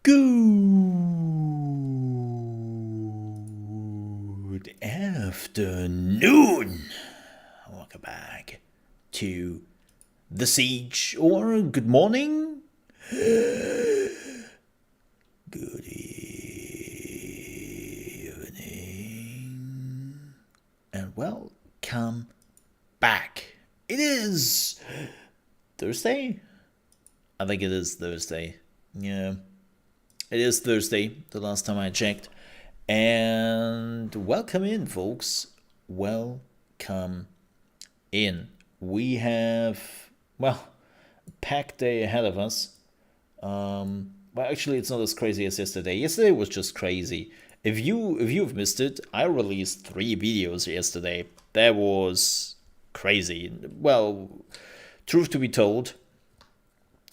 Good afternoon. Welcome back to The Siege, or good morning. Good evening. And welcome back. It is Thursday? I think it is Thursday. Yeah. It is Thursday, the last time I checked. And welcome in, folks. Welcome in. We have, a packed day ahead of us. Well, actually, it's not as crazy as yesterday. Yesterday was just crazy. If you've missed it, I released 3 videos yesterday. That was crazy. Well, truth to be told,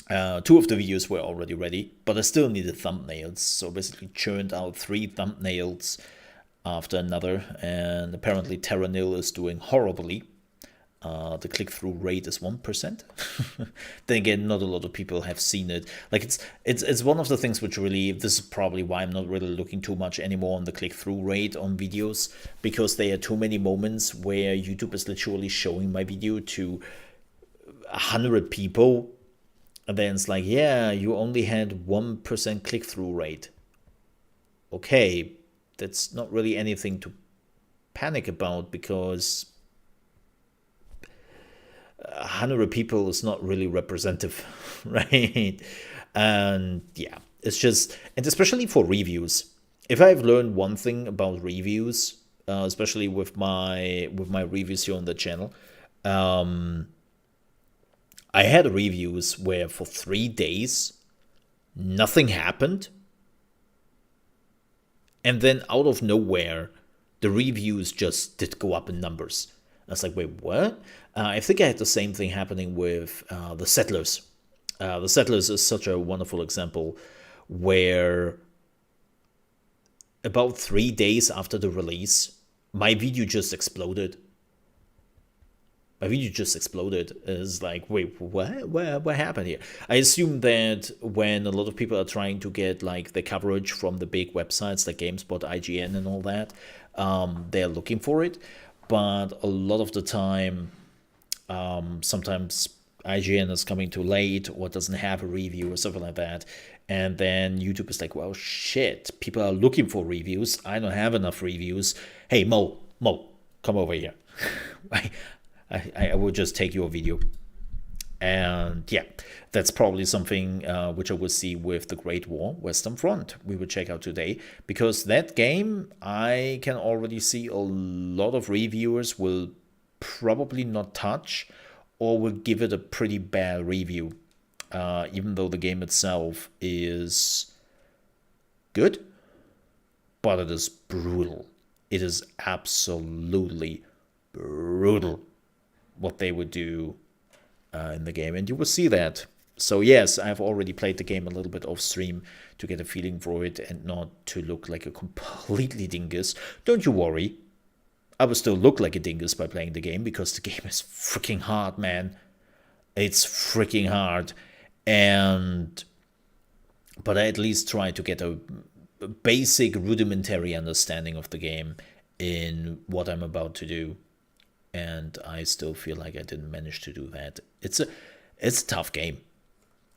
2 of the videos were already ready, but I still needed thumbnails, so basically churned out 3 thumbnails after another, and apparently Terranil is doing horribly. The click-through rate is 1%. Then again, not a lot of people have seen it. Like it's one of the things which really, this is probably why I'm not really looking too much anymore on the click-through rate on videos, because there are too many moments where YouTube is literally showing my video to 100 people. And then it's like, yeah, you only had 1% click-through rate. Okay, that's not really anything to panic about, because 100 people is not really representative, right? And yeah, it's just, and especially for reviews. If I've learned one thing about reviews, especially with my reviews here on the channel, I had reviews where for 3 days nothing happened, and then out of nowhere the reviews just did go up in numbers. I was like, wait, what? I think I had the same thing happening with The Settlers. The Settlers is such a wonderful example where about 3 days after the release, my video just exploded. It's like, wait, what happened here? I assume that when a lot of people are trying to get like the coverage from the big websites like GameSpot, IGN, and all that, they're looking for it. But a lot of the time, sometimes IGN is coming too late or doesn't have a review or something like that. And then YouTube is like, well, shit, people are looking for reviews. I don't have enough reviews. Hey, Mo, come over here. I will just take your video. And yeah, that's probably something which I will see with the Great War Western Front we will check out today, because that game, I can already see a lot of reviewers will probably not touch, or will give it a pretty bad review, even though the game itself is good, but it is brutal. It is absolutely brutal what they would do in the game, and you will see that. So yes, I've already played the game a little bit off stream to get a feeling for it and not to look like a completely dingus. Don't you worry, I will still look like a dingus by playing the game, because the game is freaking hard, man. It's freaking hard. But I at least try to get a basic rudimentary understanding of the game in what I'm about to do, and I still feel like I didn't manage to do that. It's a tough game.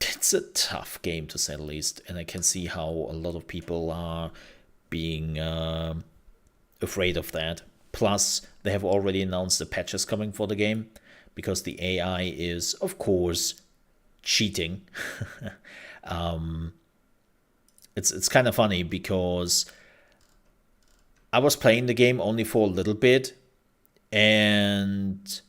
It's a tough game, to say the least, and I can see how a lot of people are being afraid of that. Plus, they have already announced the patches coming for the game, because the AI is, of course, cheating. It's kind of funny, because I was playing the game only for a little bit, and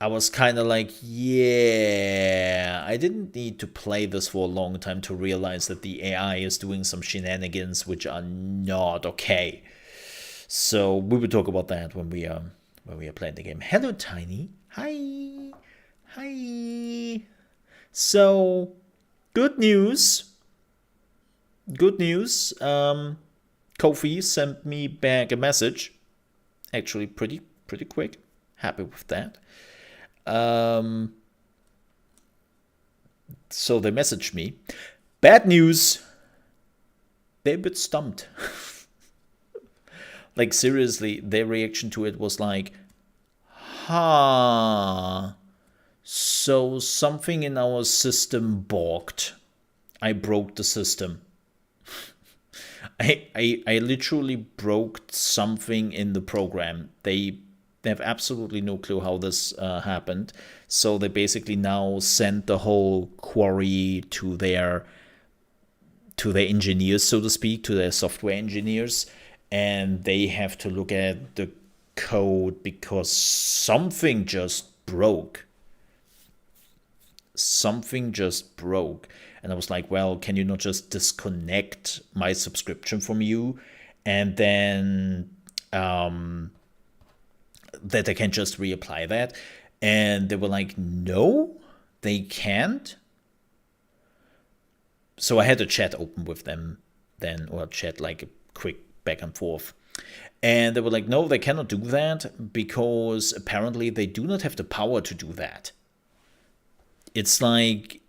I was kind of like, yeah, I didn't need to play this for a long time to realize that the AI is doing some shenanigans which are not okay. So we will talk about that when we are playing the game. Hello, Tiny. Hi. So, good news. Kofi sent me back a message. Actually, pretty quick. Happy with that. So they messaged me. Bad news. They're a bit stumped. Like, seriously, their reaction to it was like, huh. So something in our system balked. I broke the system. I literally broke something in the program. They have absolutely no clue how this happened. So they basically now send the whole query to their engineers, so to speak, to their software engineers, and they have to look at the code because something just broke. Something just broke. And I was like, well, can you not just disconnect my subscription from you, and then that I can just reapply that? And they were like, no, they can't. So I had a chat open with them then, or chat like a quick back and forth. And they were like, no, they cannot do that because apparently they do not have the power to do that. It's like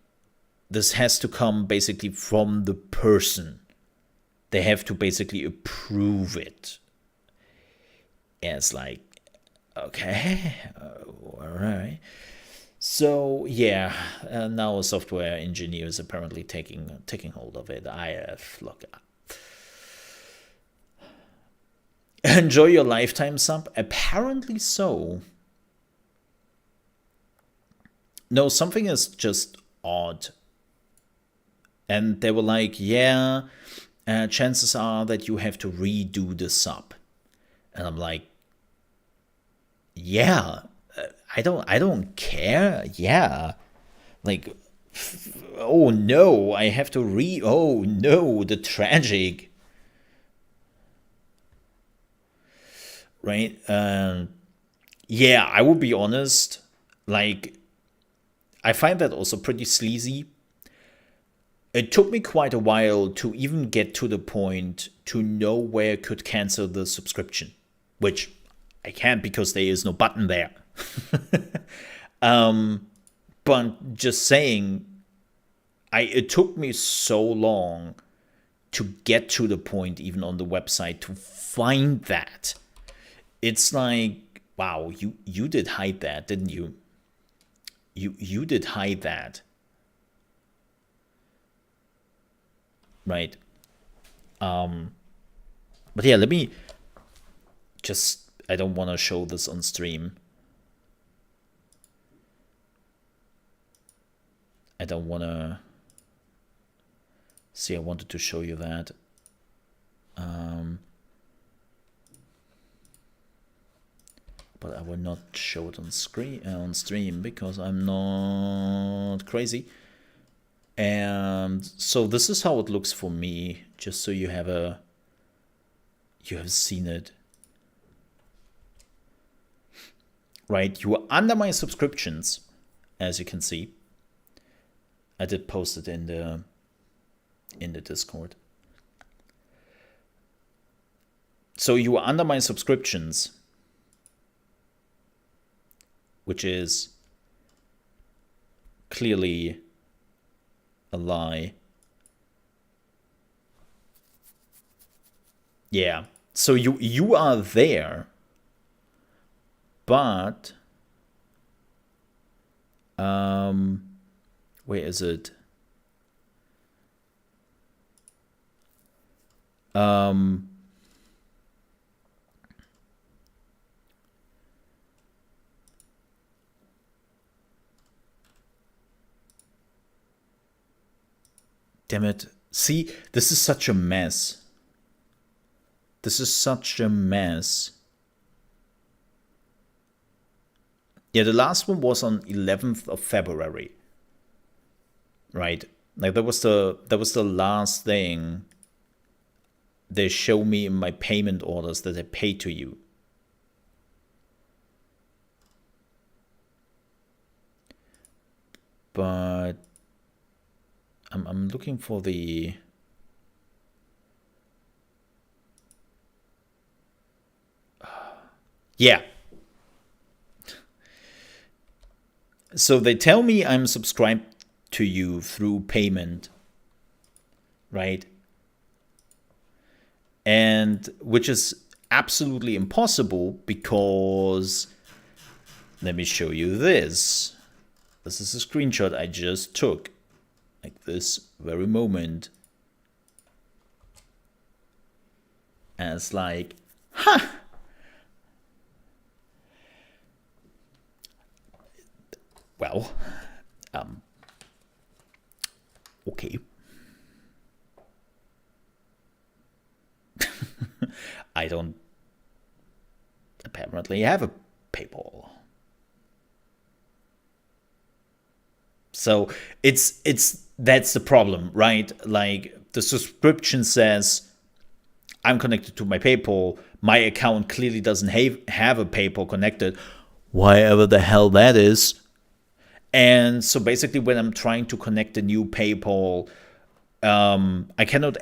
this has to come basically from the person. They have to basically approve it. And it's like, okay, all right. So yeah, now software engineers apparently taking hold of it. Look. Enjoy your lifetime sub? Apparently so. No, something is just odd. And they were like, yeah, chances are that you have to redo the sub. And I'm like, yeah, I don't care. Yeah. Like, oh no, I have to oh no, the tragic. Right? Yeah, I will be honest. Like, I find that also pretty sleazy. It took me quite a while to even get to the point to know where I could cancel the subscription, which I can't because there is no button there. But just saying, it took me so long to get to the point, even on the website, to find that. It's like, wow, you did hide that, didn't you? You did hide that. Right. But yeah, let me just, I don't want to show this on stream. I don't want to see. I wanted to show you that. But I will not show it on stream because I'm not crazy. And so this is how it looks for me, just so you have seen it. Right, you are under my subscriptions, as you can see. I did post it in the Discord. So you are under my subscriptions, which is clearly a lie. Yeah. So you are there, but where is it? Damn it. See, this is such a mess. This is such a mess. Yeah, the last one was on 11th of February. Right? Like that was the last thing they show me in my payment orders that I paid to you. But I'm looking for the yeah. So they tell me I'm subscribed to you through payment, right? And which is absolutely impossible because, let me show you this. This is a screenshot I just took, like this very moment. And it's like, well, okay. I don't apparently have a PayPal. So that's the problem, right? Like the subscription says I'm connected to my PayPal. My account clearly doesn't have a PayPal connected, whatever the hell that is. And so basically, when I'm trying to connect a new PayPal, I cannot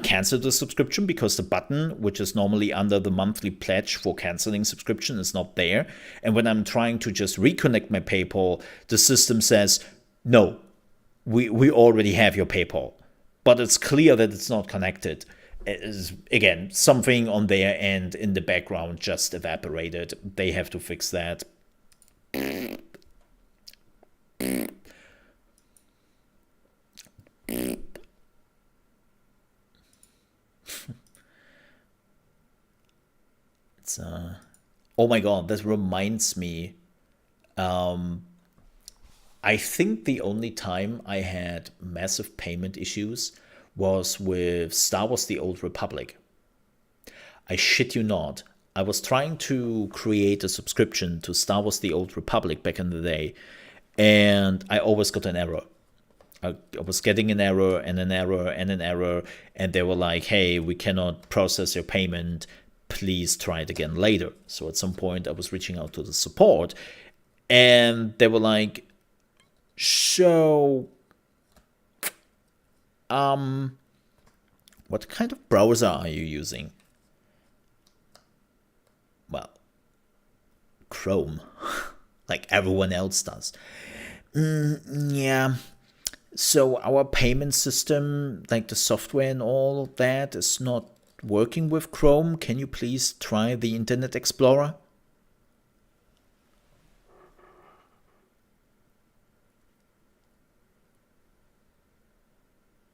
cancel the subscription because the button, which is normally under the monthly pledge for canceling subscription, is not there. And when I'm trying to just reconnect my PayPal, the system says, no, we already have your PayPal. But it's clear that it's not connected. It is, again, something on their end in the background just evaporated. They have to fix that. It's oh my god, that reminds me. I think the only time I had massive payment issues was with Star Wars: The Old Republic. I shit you not. I was trying to create a subscription to Star Wars: The Old Republic back in the day, and I always got an error. I was getting an error and an error and an error, and they were like, hey, we cannot process your payment. Please try it again later. So at some point, I was reaching out to the support, and they were like, so, what kind of browser are you using? Well, Chrome, like everyone else does. Yeah. So our payment system, like the software and all of that, is not working with Chrome. Can you please try the Internet Explorer?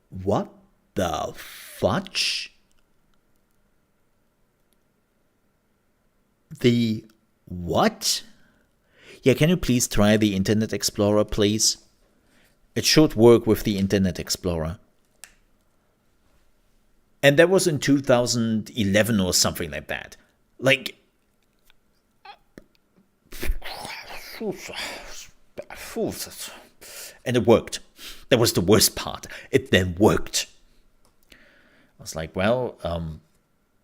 What the fudge? The what? Yeah, can you please try the Internet Explorer, please? It should work with the Internet Explorer. And that was in 2011 or something like that. Like, and it worked. That was the worst part. It then worked. I was like, well,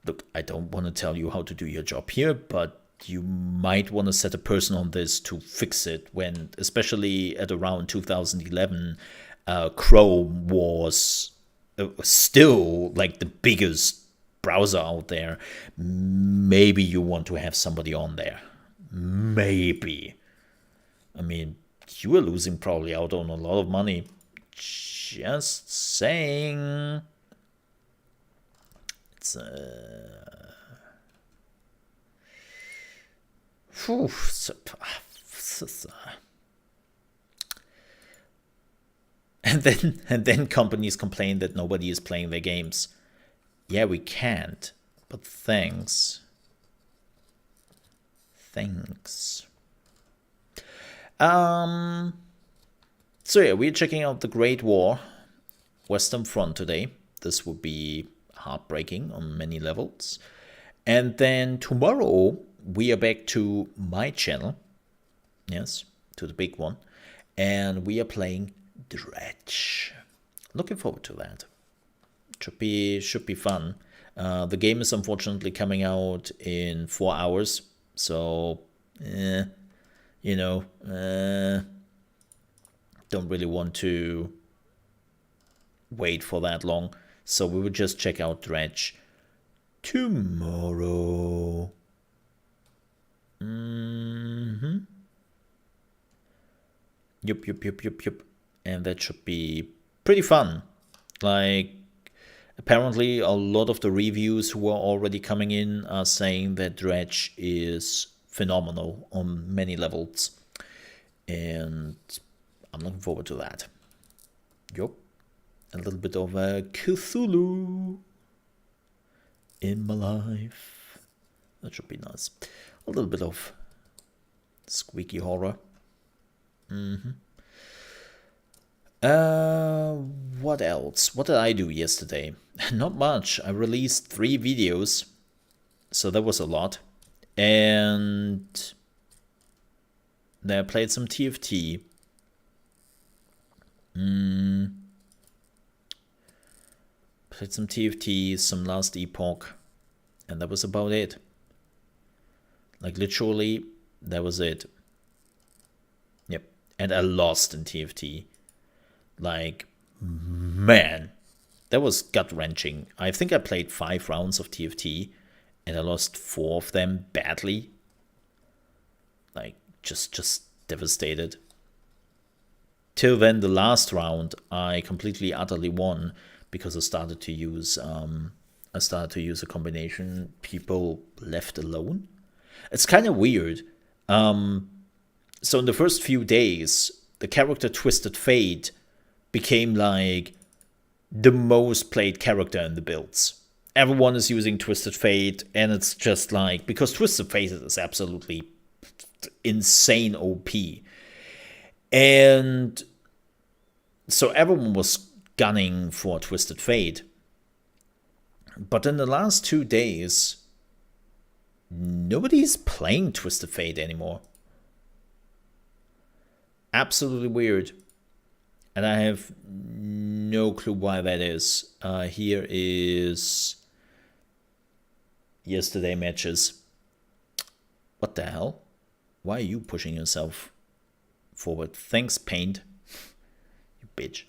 look, I don't want to tell you how to do your job here, but you might want to set a person on this to fix it when, especially at around 2011, Chrome was still like the biggest browser out there. Maybe you want to have somebody on there. Maybe. I mean, you are losing probably out on a lot of money. Just saying. It's and then companies complain that nobody is playing their games. Yeah, we can't. But thanks. Thanks. So yeah, we're checking out the Great War Western Front today. This would be heartbreaking on many levels. And then tomorrow we are back to my channel. Yes, to the big one. And we are playing Dredge. Looking forward to that. Should be fun. The game is unfortunately coming out in 4 hours. So, don't really want to wait for that long. So we will just check out Dredge tomorrow. Yup. And that should be pretty fun. Like, Apparently, a lot of the reviews who are already coming in are saying that Dredge is phenomenal on many levels. And I'm looking forward to that. Yup. A little bit of a Cthulhu in my life. That should be nice. A little bit of squeaky horror. What else? What did I do yesterday? Not much. I released 3 videos, so that was a lot. And then I played some TFT. Played some TFT, some Last Epoch, and that was about it. Like, literally, that was it. Yep. And I lost in TFT. Like, man, that was gut-wrenching. I think I played 5 rounds of TFT, and I lost 4 of them badly. Like, just devastated. Till then, the last round, I completely, utterly won because I started to use a combination people left alone. It's kind of weird. So in the first few days, the character Twisted Fate became like the most played character in the builds. Everyone is using Twisted Fate, and it's just like, because Twisted Fate is absolutely insane OP. And so everyone was gunning for Twisted Fate. But in the last 2 days, nobody's playing Twisted Fate anymore. Absolutely weird. And I have no clue why that is. Here is yesterday matches. What the hell? Why are you pushing yourself forward? Thanks, Paint. You bitch.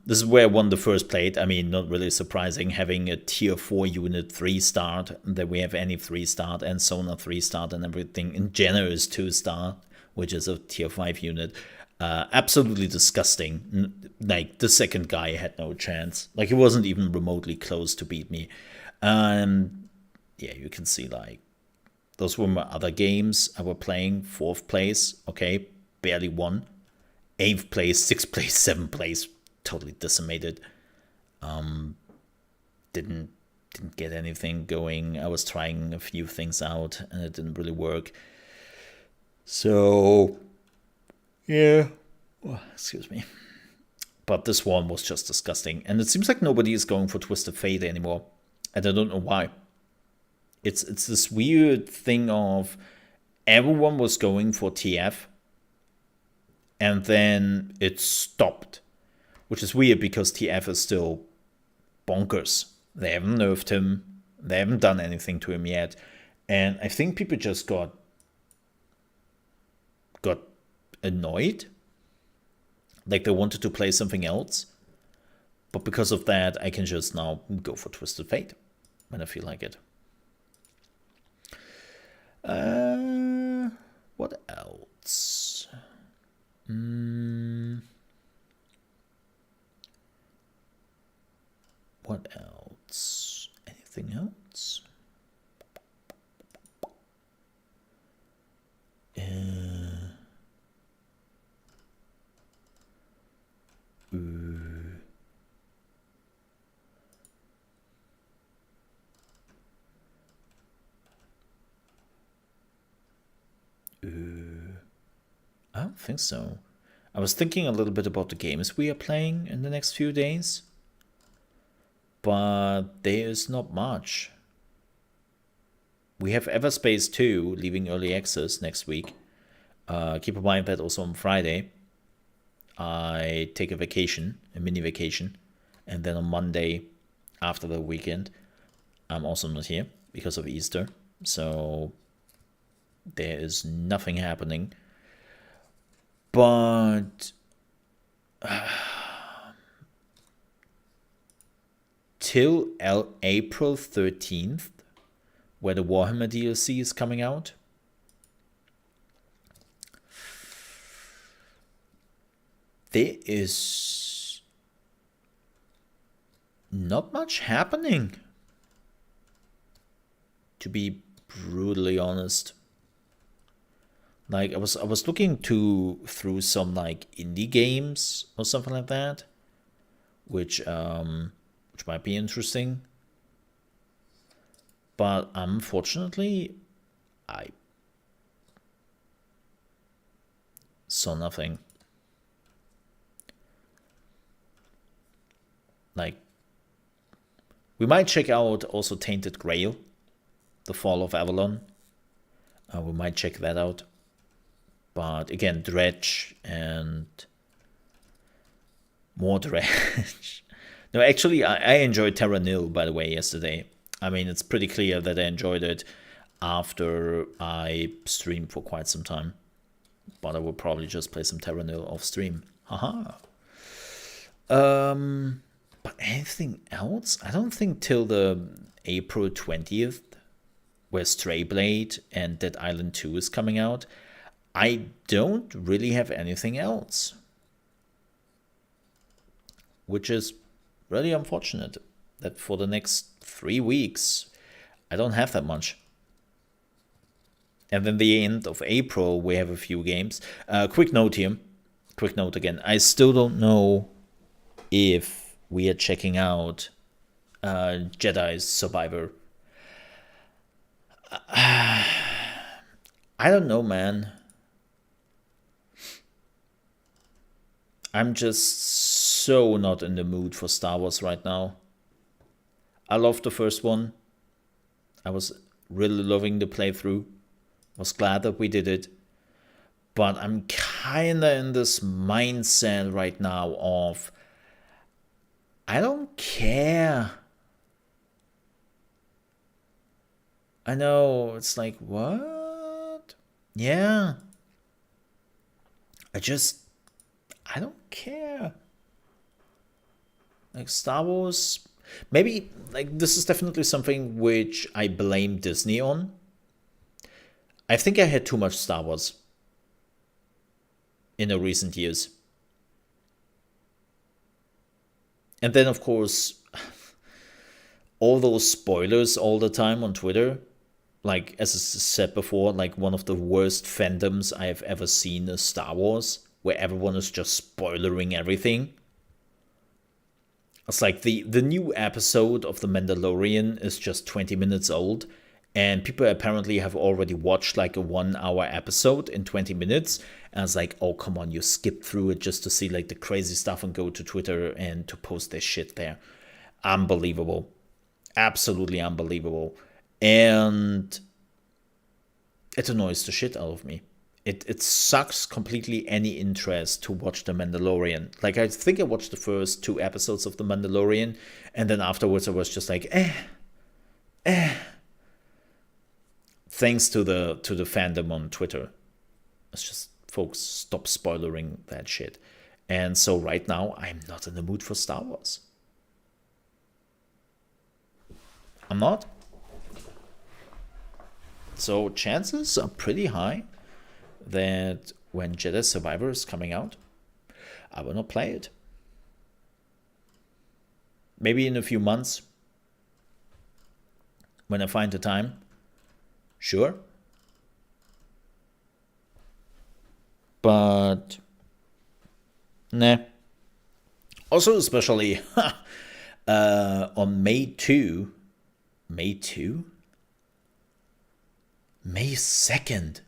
This is where I won the first plate. I mean, not really surprising, having a tier 4 unit 3 start, that we have any 3 start, and Sona 3 start, and everything. And Jenner is 2 star, which is a tier 5 unit. Absolutely disgusting. Like, the second guy had no chance. Like, he wasn't even remotely close to beat me. Yeah, you can see, like, those were my other games I were playing. 4th place, okay, barely won. 8th place, 6th place, 7th place, totally decimated. Didn't get anything going. I was trying a few things out, and it didn't really work. So, yeah. Oh, excuse me. But this one was just disgusting. And it seems like nobody is going for Twisted Fate anymore. And I don't know why. It's this weird thing of everyone was going for TF, and then it stopped. Which is weird because TF is still bonkers. They haven't nerfed him. They haven't done anything to him yet. And I think people just got annoyed. Like, they wanted to play something else. But because of that, I can just now go for Twisted Fate when I feel like it. What else? What else? Anything else? I don't think so. I was thinking a little bit about the games we are playing in the next few days, but there is not much. We have Everspace 2 leaving early access next week. Keep in mind that also on Friday, I take a vacation, a mini vacation, and then on Monday, after the weekend, I'm also not here because of Easter. So there is nothing happening. But till April 13th, where the Warhammer DLC is coming out, there is not much happening, to be brutally honest. Like I was looking through some like indie games or something like that, which might be interesting. But unfortunately, I saw nothing. Like, we might check out also Tainted Grail, The Fall of Avalon. We might check that out. But again, Dredge and more Dredge. No, actually, I enjoyed Terra Nil, by the way, yesterday. I mean, it's pretty clear that I enjoyed it after I streamed for quite some time. But I will probably just play some Terra Nil off stream. Haha. But anything else? I don't think till the April 20th, where Stray Blade and Dead Island 2 is coming out, I don't really have anything else. Which is really unfortunate that for the next 3 weeks, I don't have that much. And then the end of April, we have a few games. Quick note here. Quick note again. I still don't know if we are checking out Jedi's Survivor. I don't know, man. I'm just so not in the mood for Star Wars right now. I loved the first one. I was really loving the playthrough. Was glad that we did it. But I'm kinda in this mindset right now of I don't care. I know, it's like, what? Yeah. I don't care. Like Star Wars, maybe, like, this is definitely something which I blame Disney on. I think I had too much Star Wars in the recent years. And then, of course, all those spoilers all the time on Twitter. Like, as I said before, like one of the worst fandoms I have ever seen is Star Wars, where everyone is just spoilering everything. It's like the new episode of The Mandalorian is just 20 minutes old, and people apparently have already watched like a 1 hour episode in 20 minutes. And it's like, oh, come on, you skip through it just to see like the crazy stuff and go to Twitter and to post their shit there. Unbelievable. Absolutely unbelievable. And it annoys the shit out of me. It sucks completely any interest to watch The Mandalorian. Like, I think I watched the first 2 episodes of The Mandalorian, and then afterwards I was just like, Thanks to the fandom on Twitter. It's just, folks, stop spoilering that shit. And so right now, I'm not in the mood for Star Wars. I'm not. So chances are pretty high that when Jedi Survivor is coming out, I will not play it. Maybe in a few months, when I find the time. Sure. But nah. Also, especially on May 2, May 2? May 2nd.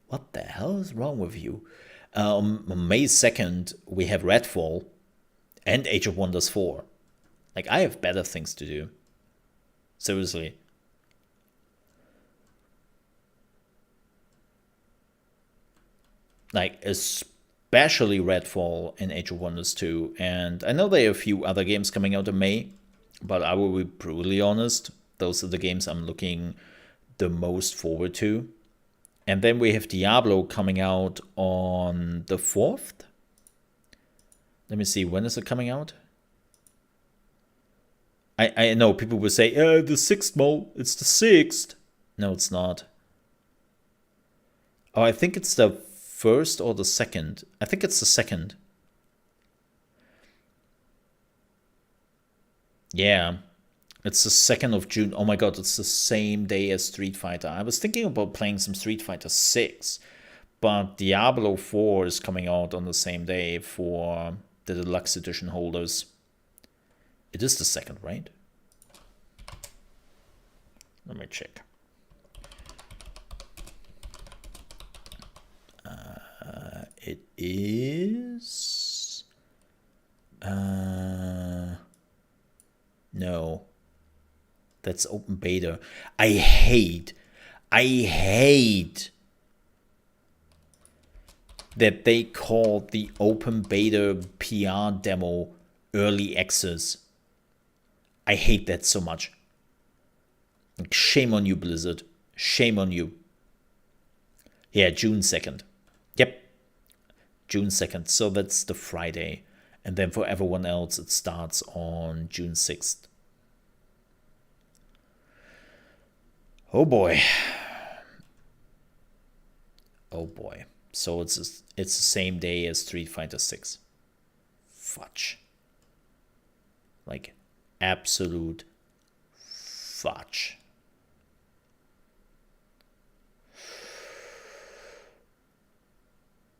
What the hell is wrong with you? On May 2nd, we have Redfall and Age of Wonders 4. Like, I have better things to do. Seriously. Like, especially Redfall and Age of Wonders 2. And I know there are a few other games coming out in May, but I will be brutally honest. Those are the games I'm looking the most forward to. And then we have Diablo coming out on the 4th. Let me see, when is it coming out? I know people will say, the 6th, Mo, it's the 6th. No, it's not. Oh, I think it's the 1st or the 2nd. I think it's the 2nd. Yeah, it's the 2nd of June. Oh my god, it's the same day as Street Fighter. I was thinking about playing some Street Fighter 6, but Diablo 4 is coming out on the same day for the deluxe edition holders. It is the 2nd, right? Let me check. It is... no. That's open beta. I hate that they called the open beta PR demo early access. I hate that so much. Shame on you, Blizzard. Shame on you. Yeah, June 2nd. Yep. June 2nd. So that's the Friday. And then for everyone else, it starts on June 6th. Oh boy. Oh boy. So it's the same day as Street Fighter 6. Fudge. Like, absolute fudge.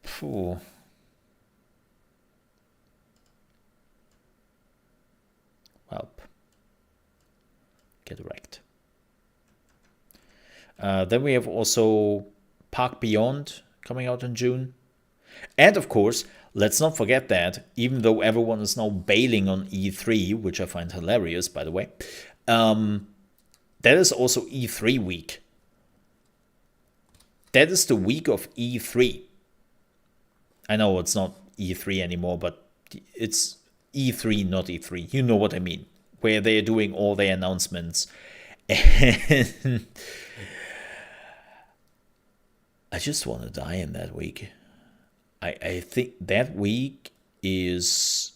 Phew. Welp. Get wrecked. Then we have also Park Beyond coming out in June. And of course, let's not forget that, even though everyone is now bailing on E3, which I find hilarious, by the way, that is also E3 week. That is the week of E3. I know it's not E3 anymore, but it's E3, not E3. You know what I mean. Where they're doing all their announcements. And I just want to die in that week. I think that week is...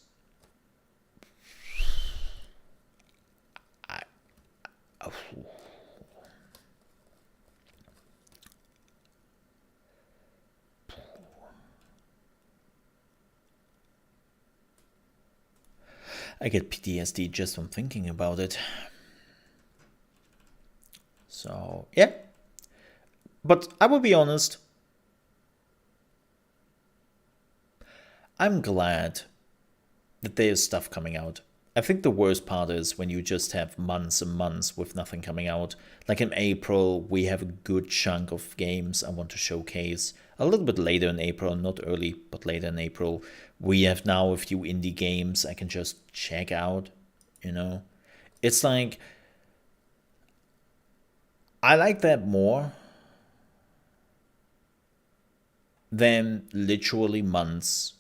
I get PTSD just from thinking about it. So, yeah. But I will be honest. I'm glad that there's stuff coming out. I think the worst part is when you just have months and months with nothing coming out. Like in April, we have a good chunk of games I want to showcase. A little bit later in April, not early, but later in April. We have now a few indie games I can just check out, you know. It's like, I like that more than literally months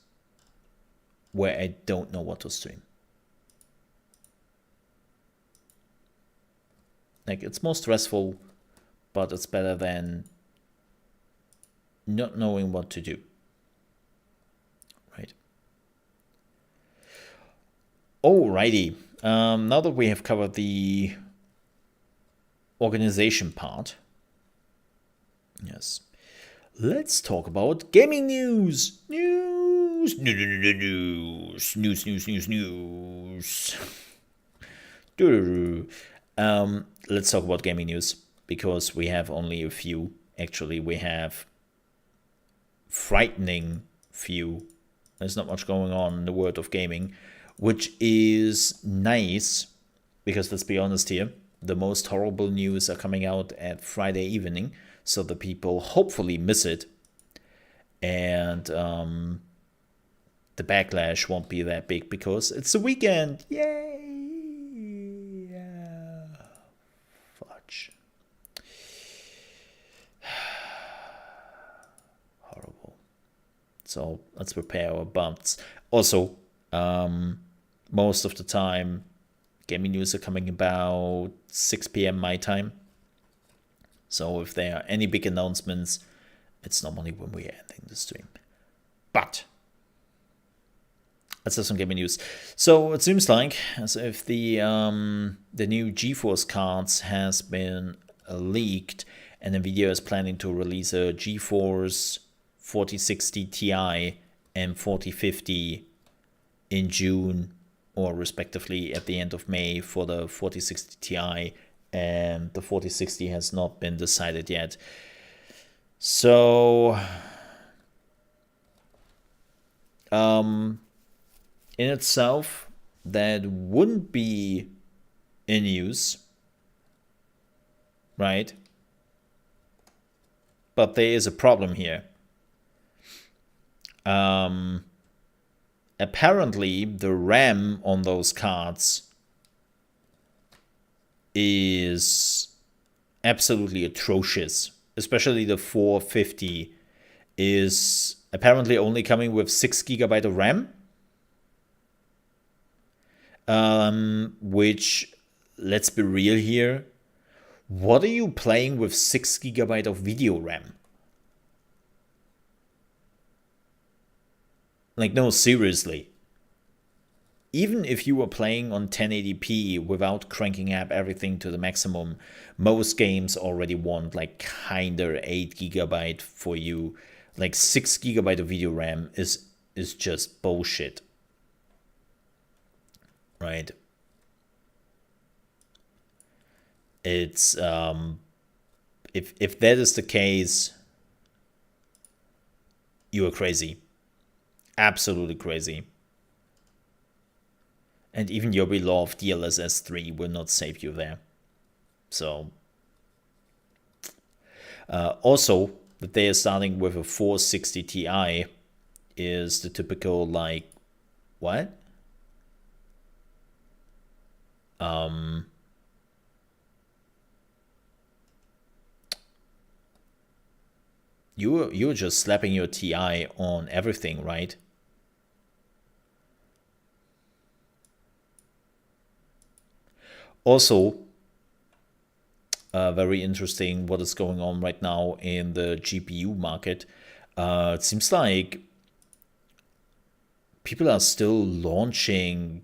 where I don't know what to stream. Like, it's more stressful, but it's better than not knowing what to do. Right. Alrighty. Now that we have covered the organization part, yes, let's talk about gaming news. News. Let's talk about gaming news, because we have only a few. Actually, we have frightening few. There's not much going on in the world of gaming, which is nice, because let's be honest here, the most horrible news are coming out at Friday evening, so the people hopefully miss it, and the backlash won't be that big because it's the weekend. Yay! Fudge. Horrible. So let's prepare our bumps. Also, most of the time, gaming news are coming about 6 p.m. my time. So if there are any big announcements, it's normally when we're ending the stream. But let's have some gaming news. So it seems like as if the new GeForce cards has been leaked, and Nvidia is planning to release a GeForce 4060 Ti and 4050 in June or respectively at the end of May for the 4060 Ti, and the 4060 has not been decided yet. So in itself, that wouldn't be in use, right? But there is a problem here. Apparently, the RAM on those cards is absolutely atrocious. Especially the 450 is apparently only coming with 6 GB of RAM. Which, let's be real here, what are you playing with 6 GB of video RAM? Like, no, seriously. Even if you were playing on 1080p without cranking up everything to the maximum, most games already want like kinda 8 GB for you. Like 6 GB of video RAM is just bullshit. Right? It's if that is the case, you are crazy. Absolutely crazy. And even your beloved DLSS 3 will not save you there. So also, that they are starting with a 460 Ti is the typical, like, what? You're just slapping your Ti on everything, right? Also, very interesting what is going on right now in the GPU market. It seems like people are still launching,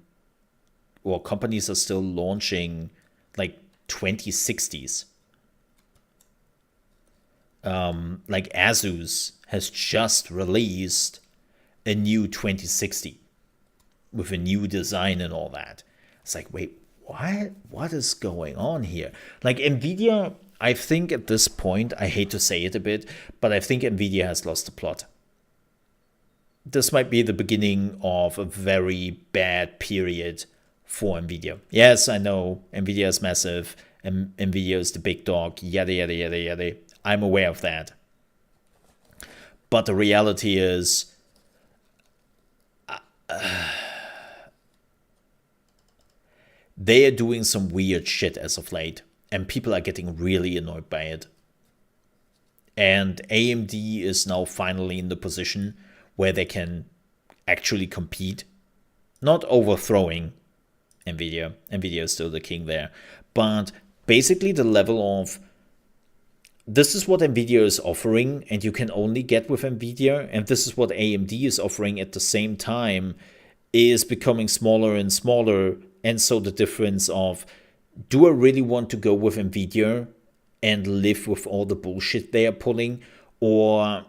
or companies are still launching, like 2060s. Like Asus has just released a new 2060 with a new design and all that. It's like, wait, what is going on here? Like Nvidia, I think at this point, I hate to say it a bit, but I think Nvidia has lost the plot. This might be the beginning of a very bad period for Nvidia. Yes, I know Nvidia is massive, and Nvidia is the big dog, yada, yada, yada, yada. I'm aware of that. But the reality is, they are doing some weird shit as of late, and people are getting really annoyed by it. And AMD is now finally in the position where they can actually compete, not overthrowing Nvidia. Nvidia is still the king there, but basically the level of, this is what Nvidia is offering, and you can only get with Nvidia, and this is what AMD is offering at the same time, is becoming smaller and smaller. And so the difference of, do I really want to go with Nvidia and live with all the bullshit they are pulling, or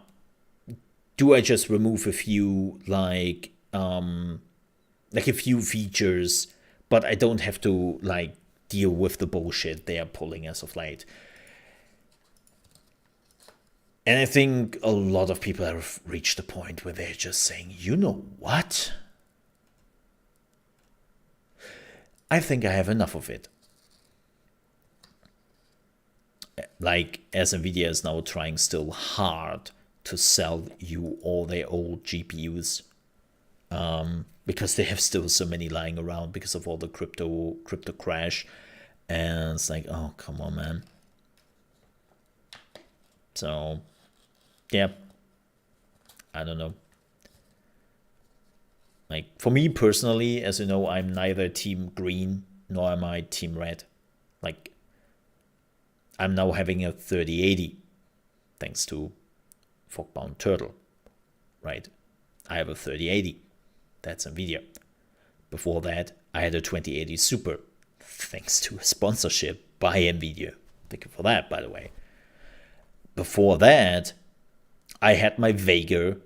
do I just remove a few, like a few features, but I don't have to like deal with the bullshit they are pulling as of late? And I think a lot of people have reached a point where they're just saying, you know what? I think I have enough of it. Like, as Nvidia is now trying still hard to sell you all their old GPUs, because they have still so many lying around because of all the crypto crash, and it's like, oh, come on, man. So, yeah, I don't know. Like, for me personally, as you know, I'm neither team green nor am I team red. Like, I'm now having a 3080 thanks to Fogbound Turtle, right? I have a 3080. That's Nvidia. Before that, I had a 2080 Super, thanks to a sponsorship by Nvidia. Thank you for that, by the way. Before that, I had my Vega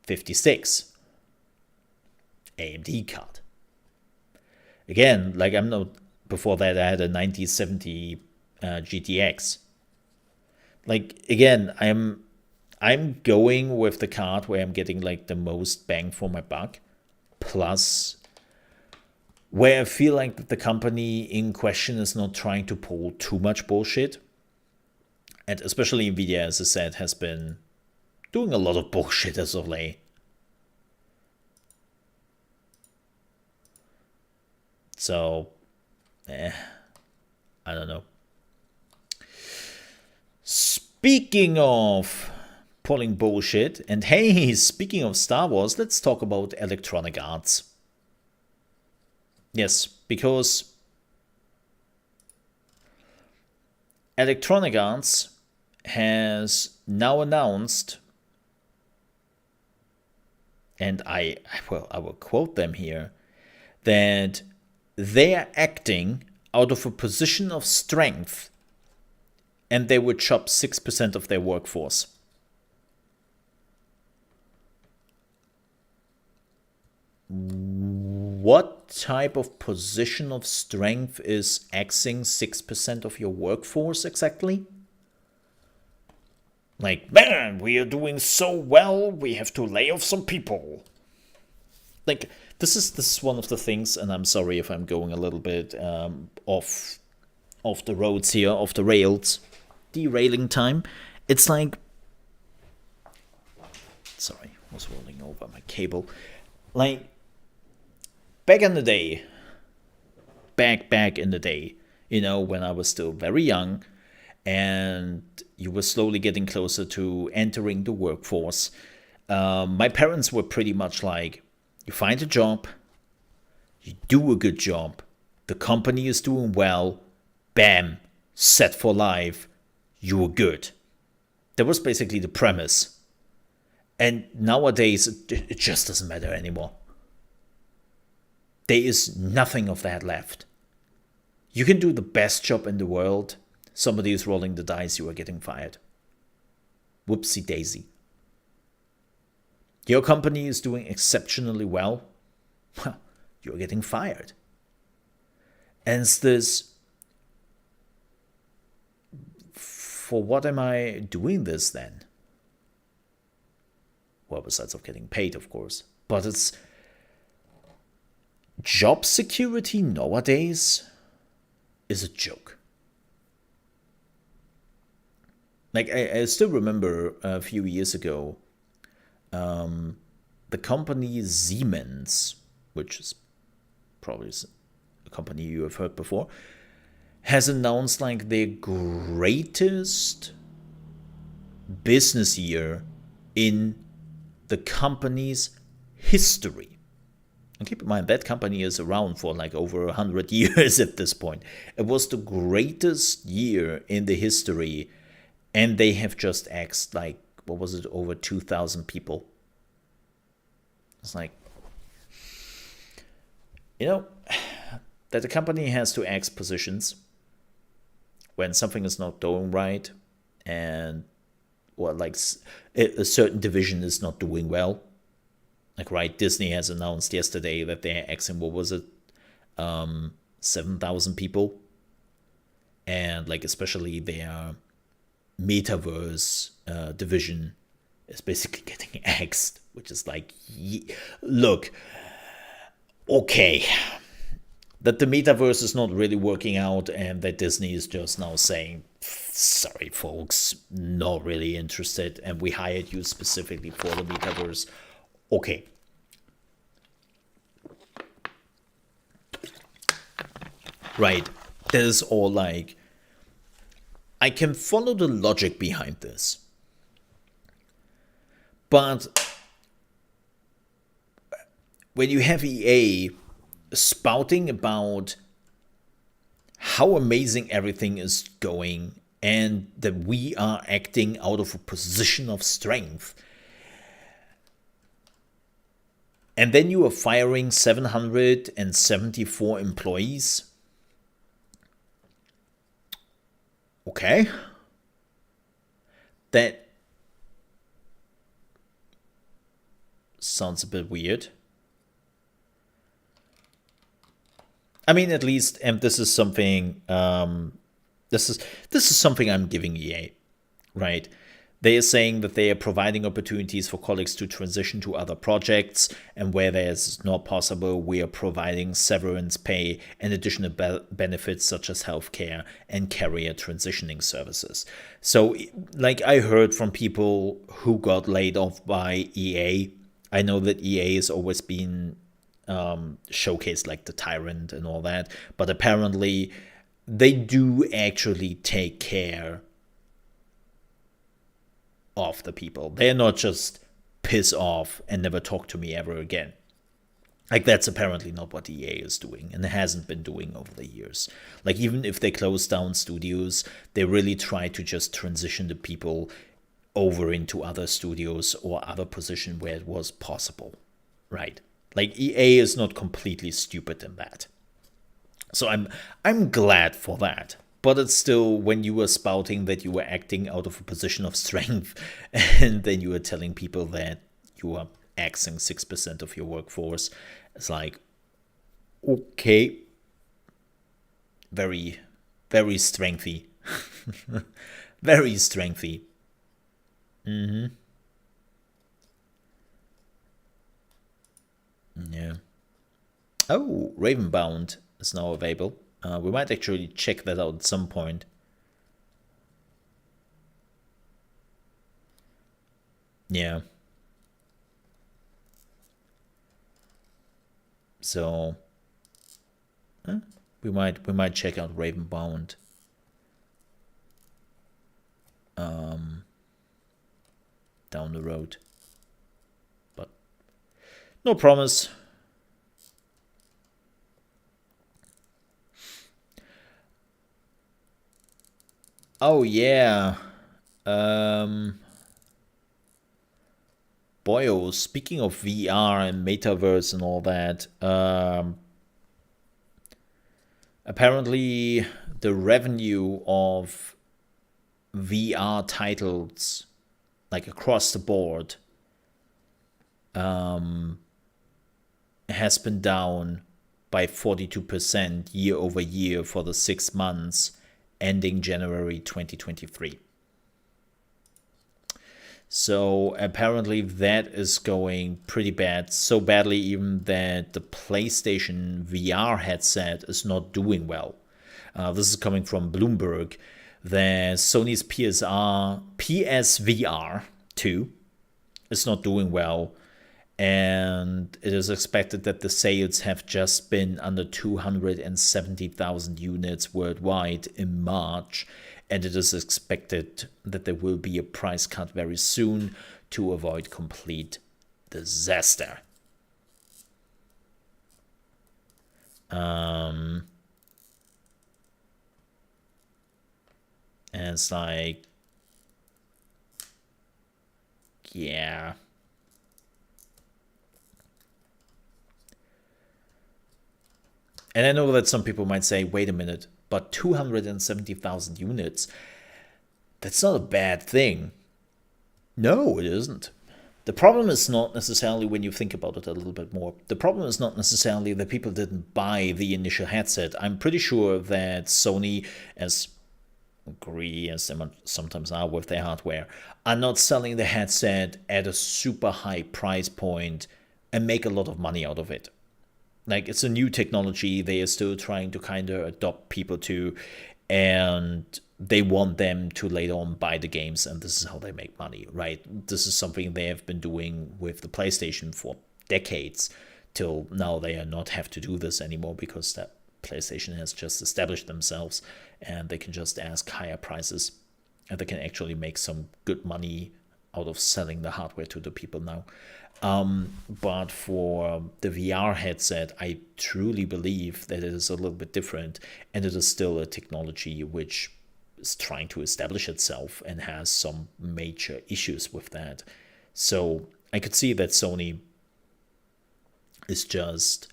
56 AMD card. Again, like I'm not, before that I had a 9070 GTX. Like again, I'm going with the card where I'm getting like the most bang for my buck, plus where I feel like the company in question is not trying to pull too much bullshit. And especially Nvidia, as I said, has been doing a lot of bullshit as of late. So, I don't know. Speaking of pulling bullshit, and hey, speaking of Star Wars, let's talk about Electronic Arts. Yes, because Electronic Arts has now announced, and I will quote them here, that they are acting out of a position of strength and they would chop 6% of their workforce. What type of position of strength is axing 6% of your workforce exactly? Like, man, we are doing so well, we have to lay off some people. Like, this is one of the things, and I'm sorry if I'm going a little bit off the roads here, off the rails, derailing time. It's like, sorry, I was rolling over my cable. Like, back in the day, you know, when I was still very young, and you were slowly getting closer to entering the workforce, my parents were pretty much like, you find a job, you do a good job, the company is doing well, bam, set for life, you're good. That was basically the premise. And nowadays, it just doesn't matter anymore. There is nothing of that left. You can do the best job in the world, somebody is rolling the dice, you are getting fired. Whoopsie daisy. Your company is doing exceptionally well, you're getting fired. And it's this, for what am I doing this then? Well, besides of getting paid, of course. But it's job security nowadays is a joke. Like, I still remember a few years ago, the company Siemens, which is probably a company you have heard before, has announced like their greatest business year in the company's history. And keep in mind, that company is around for like over 100 years at this point. It was the greatest year in the history, and they have just axed like, what was it, over 2,000 people. It's like, you know, that the company has to axe positions when something is not going right, and or like a certain division is not doing well. Like, right, Disney has announced yesterday that they're axing, what was it, 7,000 people, and like especially their metaverse division is basically getting axed, which is like, look, okay, that the metaverse is not really working out and that Disney is just now saying, sorry folks, not really interested, and we hired you specifically for the metaverse. Okay. Right. That is all like, I can follow the logic behind this. But when you have EA spouting about how amazing everything is going and that we are acting out of a position of strength, and then you are firing 774 employees. Okay. That sounds a bit weird. I mean, at least, and this is something. This is this is something I'm giving EA, right? They are saying that they are providing opportunities for colleagues to transition to other projects, and where that is not possible, we are providing severance pay and additional benefits such as healthcare and career transitioning services. So, like I heard from people who got laid off by EA, I know that EA has always been showcased like the tyrant and all that, but apparently they do actually take care of the people. They're not just piss off and never talk to me ever again. Like, that's apparently not what EA is doing and hasn't been doing over the years. Like, even if they close down studios, they really try to just transition the people over into other studios or other position where it was possible, right? Like, EA is not completely stupid in that. So I'm glad for that. But it's still, when you were spouting that you were acting out of a position of strength, and then you were telling people that you are axing 6% of your workforce, it's like, okay, very, very strengthy. Very strengthy. Yeah. Oh, Ravenbound is now available. We might actually check that out at some point. Yeah. So we might check out Ravenbound down the road. But no promise. Oh yeah. Boyo, speaking of VR and metaverse and all that, apparently the revenue of VR titles, like across the board, has been down by 42% year over year for the 6 months ending January 2023. So apparently that is going pretty bad. So badly even that the PlayStation VR headset is not doing well. This is coming from Bloomberg. That Sony's PSVR 2 is not doing well. And it is expected that the sales have just been under 270,000 units worldwide in March, and it is expected that there will be a price cut very soon to avoid complete disaster. And it's like, yeah. And I know that some people might say, wait a minute, but 270,000 units, that's not a bad thing. No, it isn't. The problem is not necessarily, when you think about it a little bit more, the problem is not necessarily that people didn't buy the initial headset. I'm pretty sure that Sony, as agree as they sometimes are with their hardware, are not selling the headset at a super high price point and make a lot of money out of it. Like, it's a new technology they are still trying to kind of adopt people to, and they want them to later on buy the games, and this is how they make money, right? This is something they have been doing with the PlayStation for decades, till now they are not have to do this anymore because that PlayStation has just established themselves and they can just ask higher prices, and they can actually make some good money out of selling the hardware to the people now. But for the VR headset, I truly believe that it is a little bit different, and it is still a technology which is trying to establish itself and has some major issues with that. So I could see that Sony is just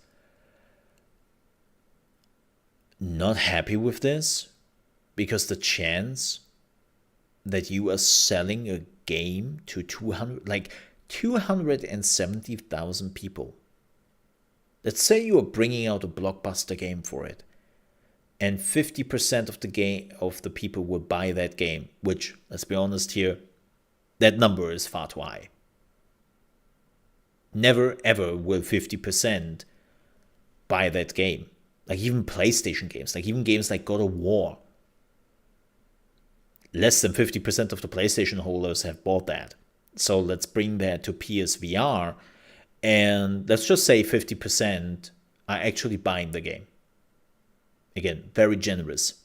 not happy with this, because the chance that you are selling a game to 270,000 people, Let's say you are bringing out a blockbuster game for it, and 50% of the people will buy that game, which, let's be honest here, that number is far too high. Never ever will 50% buy that game. Like even PlayStation games, like even games like God of War. Less than 50% of the PlayStation holders have bought that. So let's bring that to PSVR, and let's just say 50% are actually buying the game. Again, very generous.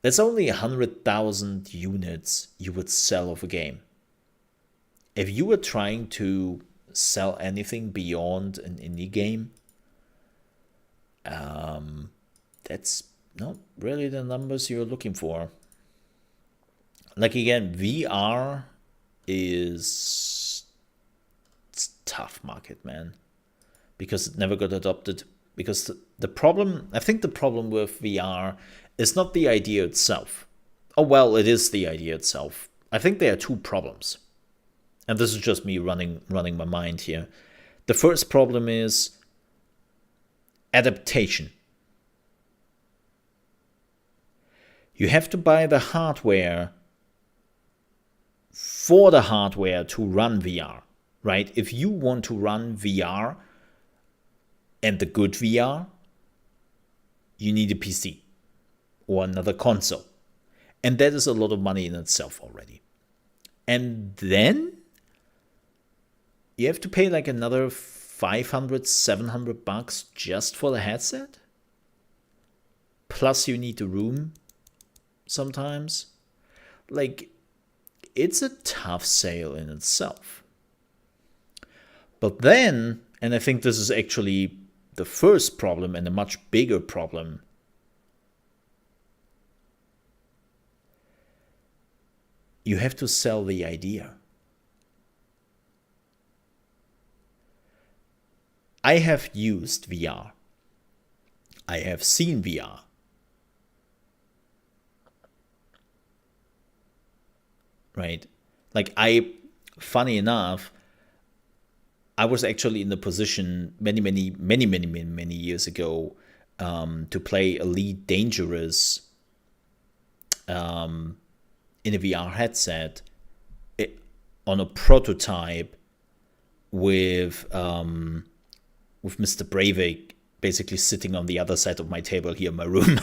That's only 100,000 units you would sell of a game. If you were trying to sell anything beyond an indie game, that's not really the numbers you're looking for. Like again, VR is it's a tough market, man, because it never got adopted. Because the problem, I think the problem with VR is not the idea itself. Oh well, it is the idea itself. I think there are two problems, and this is just me running my mind here. The first problem is adaptation. You have to buy the hardware for the hardware to run VR, right? If you want to run VR and the good VR, you need a PC or another console. And that is a lot of money in itself already. And then you have to pay like another 500, 700 bucks just for the headset. Plus you need the room sometimes. Like, it's a tough sale in itself. But then, and I think this is actually the first problem and a much bigger problem, you have to sell the idea. I have used VR. I have seen VR. Right? Like funny enough, I was actually in the position many years ago to play Elite Dangerous in a VR headset on a prototype with Mr. Breivik basically sitting on the other side of my table here in my room.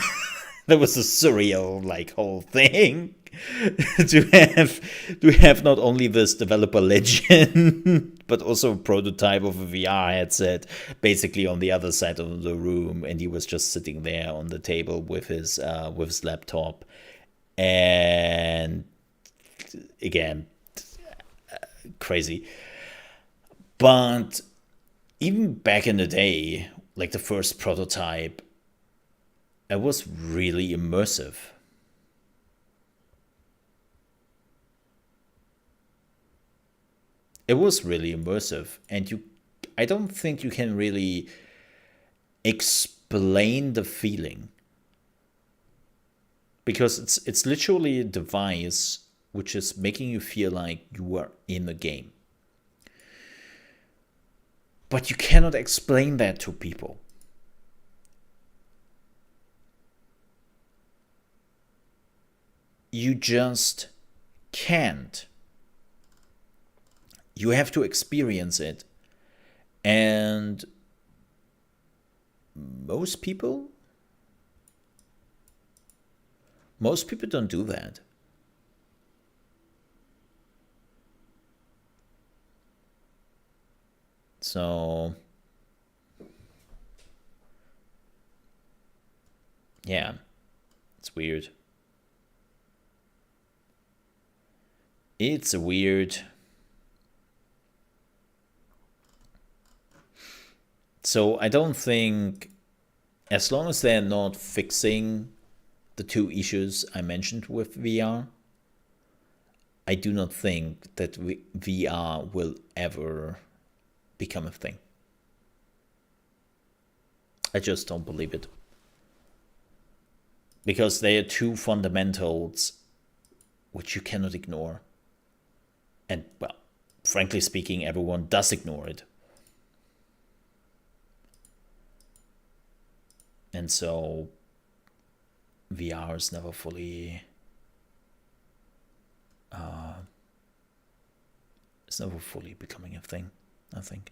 That was a surreal whole thing. to have not only this developer legend but also a prototype of a VR headset basically on the other side of the room, and he was just sitting there on the table with his laptop. And again, crazy. But even back in the day, like the first prototype, it was really immersive. It was really immersive, and I don't think you can really explain the feeling, because it's literally a device which is making you feel like you are in the game. But you cannot explain that to people. You just can't. You have to experience it. And most people don't do that. So, yeah, it's weird. It's weird. So I don't think, as long as they're not fixing the two issues I mentioned with VR, I do not think that VR will ever become a thing. I just don't believe it. Because they are two fundamentals which you cannot ignore. And, well, frankly speaking, everyone does ignore it. And so VR is never fully it's never fully becoming a thing, I think.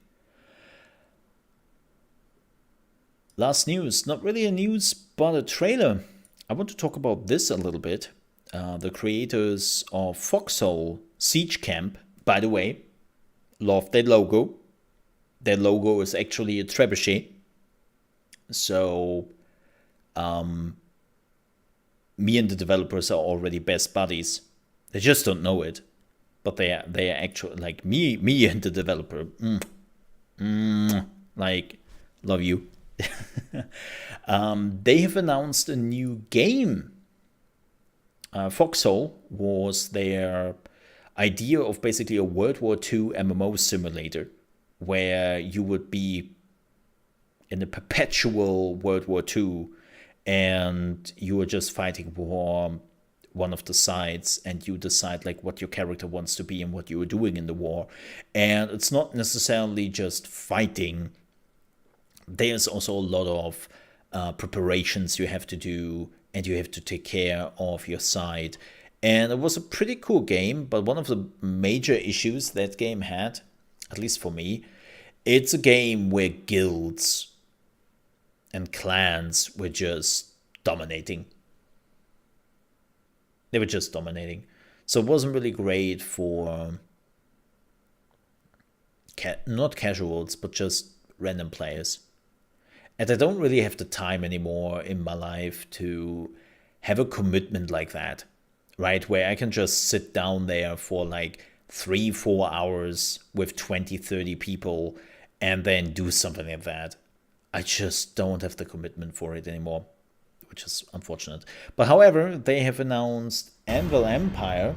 Last news, not really a news, but a trailer. I want to talk about this a little bit. The creators of Foxhole Siege Camp, by the way, love their logo. Their logo is actually a trebuchet. So, me and the developers are already best buddies. They just don't know it, but they are actually like me and the developer. Like, love you. They have announced a new game. Foxhole was their idea of basically a World War II MMO simulator, where you would be in a perpetual World War II, and you are just fighting war, one of the sides, and you decide like what your character wants to be and what you are doing in the war. And it's not necessarily just fighting. There's also a lot of preparations you have to do, and you have to take care of your side. And it was a pretty cool game, but one of the major issues that game had, at least for me, it's a game where guilds and clans were just dominating. They were just dominating. So it wasn't really great for not casuals, but just random players. And I don't really have the time anymore in my life to have a commitment like that, right? Where I can just sit down there for like 3-4 hours with 20-30 people and then do something like that. I just don't have the commitment for it anymore, which is unfortunate. But however, they have announced Anvil Empire.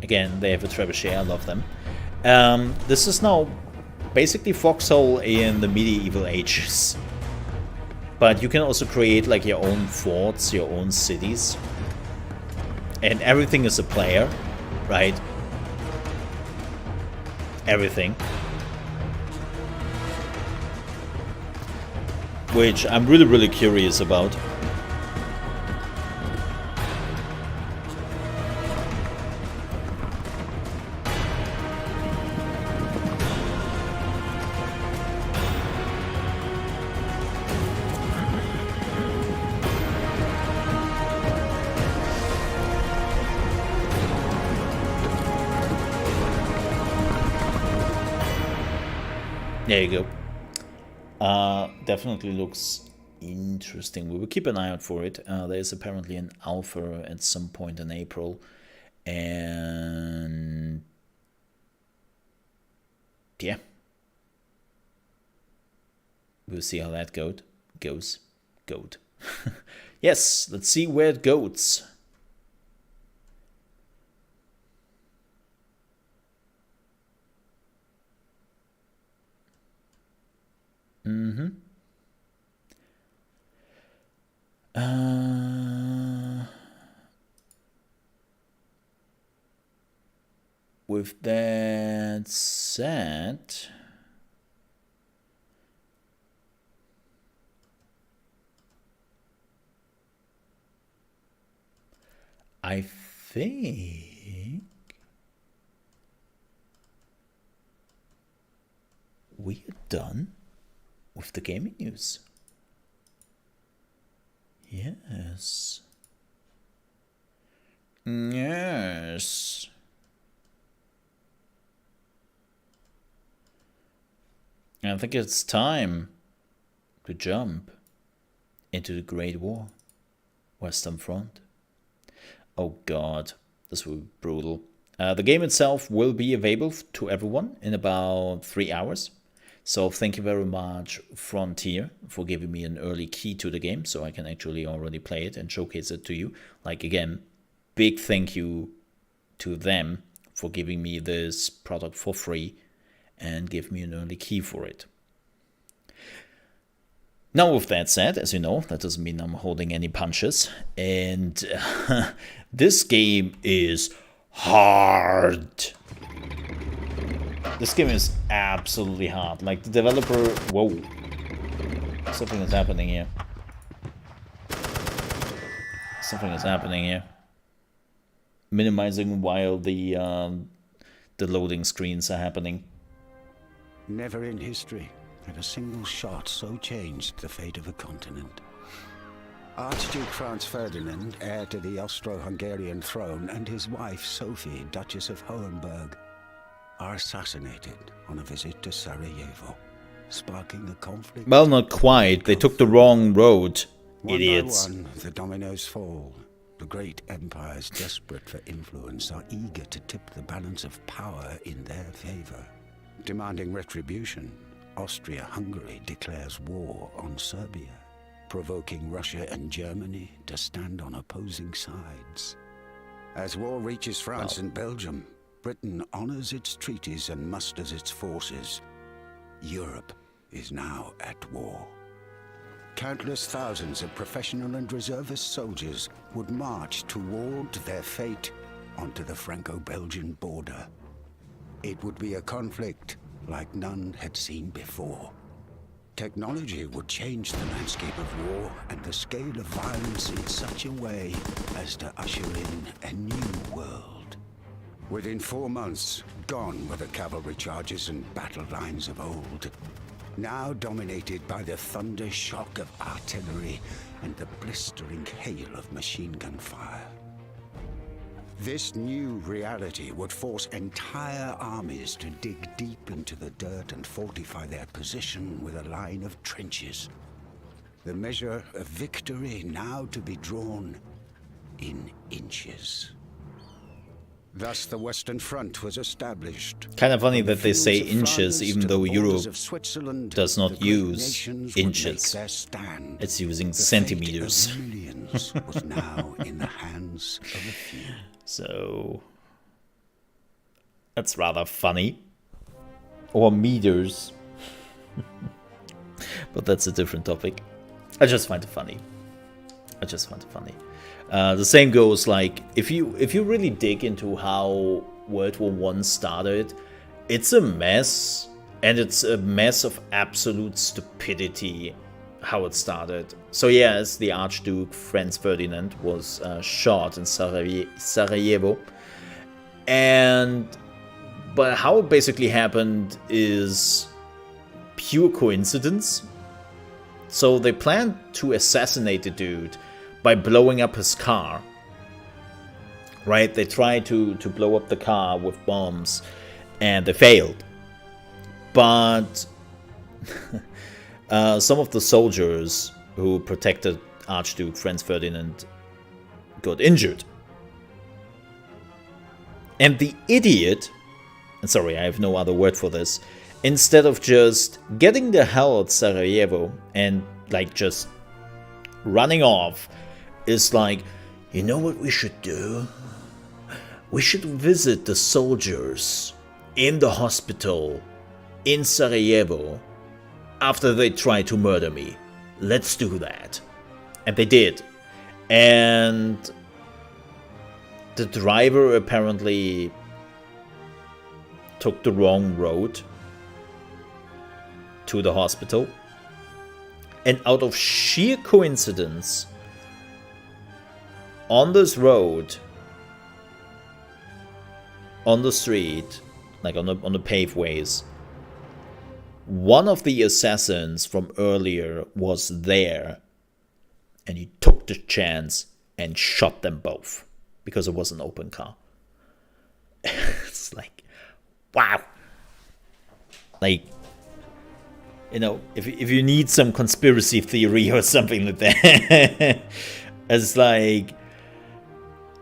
Again, they have a trebuchet, I love them. This is now basically Foxhole in the medieval ages. But you can also create like your own forts, your own cities. And everything is a player, right? Everything. Which I'm really, really curious about. There you go. Definitely looks interesting. We will keep an eye out for it. There's apparently an alpha at some point in April. And yeah. We'll see how that goes. Yes, let's see where it goes. With that said, I think we are done with the gaming news. Yes. Yes. I think it's time to jump into the Great War, Western Front. Oh god, this will be brutal. The game itself will be available to everyone in about 3 hours. So thank you very much, Frontier, for giving me an early key to the game so I can actually already play it and showcase it to you. Like, again, big thank you to them for giving me this product for free and give me an early key for it. Now, with that said, as you know, that doesn't mean I'm holding any punches. And this game is hard. This game is absolutely hard. Like, the developer... Whoa. Something is happening here. Something is happening here. Minimizing while the loading screens are happening. Never in history had a single shot so changed the fate of a continent. Archduke Franz Ferdinand, heir to the Austro-Hungarian throne, and his wife Sophie, Duchess of Hohenberg, are assassinated on a visit to Sarajevo, sparking a conflict. Well, not quite. They took the wrong road, idiots. One by one, the dominoes fall. The great empires, desperate for influence, are eager to tip the balance of power in their favor. Demanding retribution, Austria-Hungary declares war on Serbia, provoking Russia and Germany to stand on opposing sides. As war reaches France and Belgium, Britain honors its treaties and musters its forces. Europe is now at war. Countless thousands of professional and reservist soldiers would march toward their fate onto the Franco-Belgian border. It would be a conflict like none had seen before. Technology would change the landscape of war and the scale of violence in such a way as to usher in a new world. Within 4 months, gone were the cavalry charges and battle lines of old, now dominated by the thunder shock of artillery and the blistering hail of machine gun fire. This new reality would force entire armies to dig deep into the dirt and fortify their position with a line of trenches. The measure of victory now to be drawn in inches. Thus the Western Front was established. Kind of funny that they say inches, even though Europe does not use inches. It's using centimeters. Millions was now in the hands of a few. So that's rather funny. Or meters. But that's a different topic. I just find it funny. The same goes, like, if you really dig into how World War I started, it's a mess, and it's a mess of absolute stupidity how it started. So yes, the Archduke Franz Ferdinand was shot in Sarajevo, but how it basically happened is pure coincidence. So they planned to assassinate the dude by blowing up his car. Right? They tried to blow up the car with bombs, and they failed. But some of the soldiers who protected Archduke Franz Ferdinand got injured. And the idiot, and sorry, I have no other word for this, instead of just getting the hell out of Sarajevo and like just running off, is like, you know what we should do? We should visit the soldiers in the hospital in Sarajevo after they try to murder me. Let's do that. And they did. And the driver apparently took the wrong road to the hospital. And out of sheer coincidence, on this road, on the street, like on the paved ways, one of the assassins from earlier was there, and he took the chance and shot them both because it was an open car. It's like, wow. Like, you know, if you need some conspiracy theory or something like that, it's like,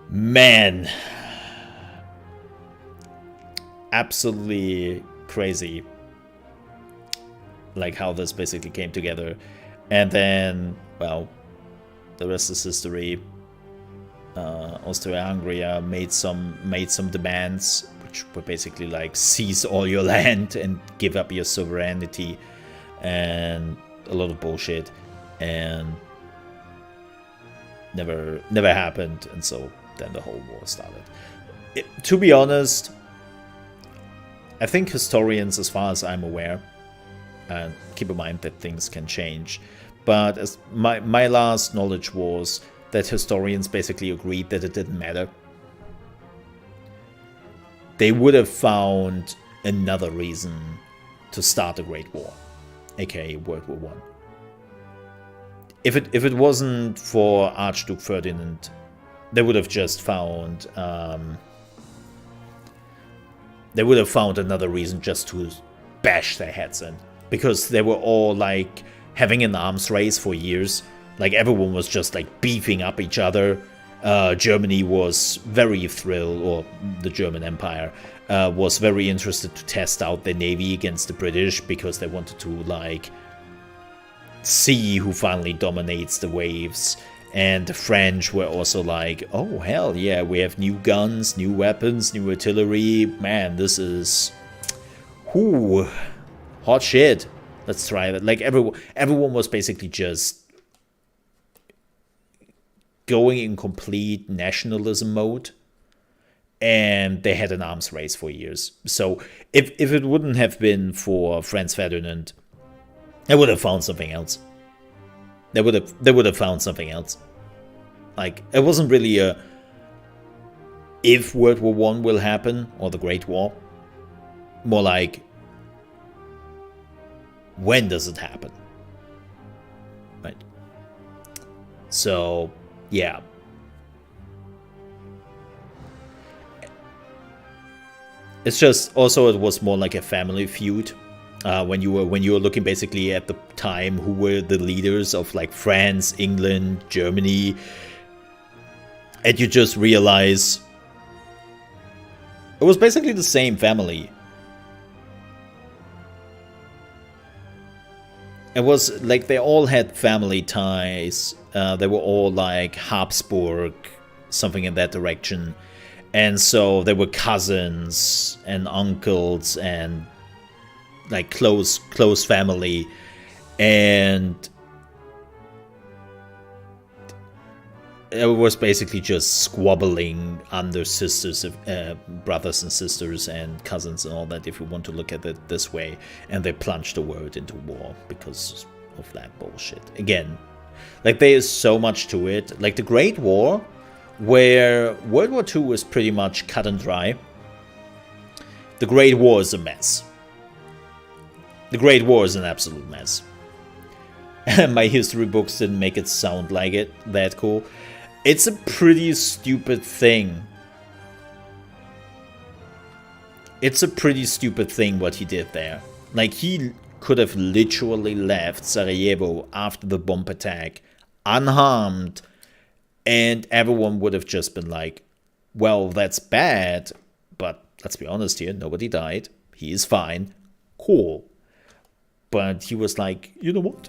man, absolutely crazy, like how this basically came together. And then, well, the rest is history. Austria-Hungary made some demands, which were basically like seize all your land and give up your sovereignty, and a lot of bullshit, and never happened. And so then the whole war started. To be honest, I think historians, as far as I'm aware, And keep in mind that things can change. But as my last knowledge was that historians basically agreed that it didn't matter. They would have found another reason to start a Great War, aka World War I. If it wasn't for Archduke Ferdinand, they would have just found another reason just to bash their heads in, because they were all like having an arms race for years. Like everyone was just like beefing up each other. Germany was very thrilled, or the German Empire was very interested to test out their navy against the British, because they wanted to like see who finally dominates the waves. And the French were also like, oh hell yeah, we have new guns, new weapons, new artillery. Man, this is hot shit. Let's try that. Like everyone was basically just going in complete nationalism mode, and they had an arms race for years. So if it wouldn't have been for Franz Ferdinand, they would have found something else. They would have found something else. Like, it wasn't really a if World War I will happen, or the Great War. More like, when does it happen? Right. So, yeah. It's just also it was more like a family feud. When you were looking basically at the time who were the leaders of like France, England, Germany, and you just realize it was basically the same family. It was like they all had family ties. They were all like Habsburg, something in that direction. And so they were cousins and uncles and like close family, and it was basically just squabbling under sisters, brothers and sisters and cousins and all that, if you want to look at it this way. And they plunged the world into war because of that bullshit. Again, like there is so much to it. Like the Great War, where World War II was pretty much cut and dry, the Great War is a mess. The Great War is an absolute mess. My history books didn't make it sound like it that cool. It's a pretty stupid thing. It's a pretty stupid thing what he did there. Like, he could have literally left Sarajevo after the bomb attack unharmed, and everyone would have just been like, well, that's bad, but let's be honest here, nobody died. He is fine. Cool. But he was like, you know what?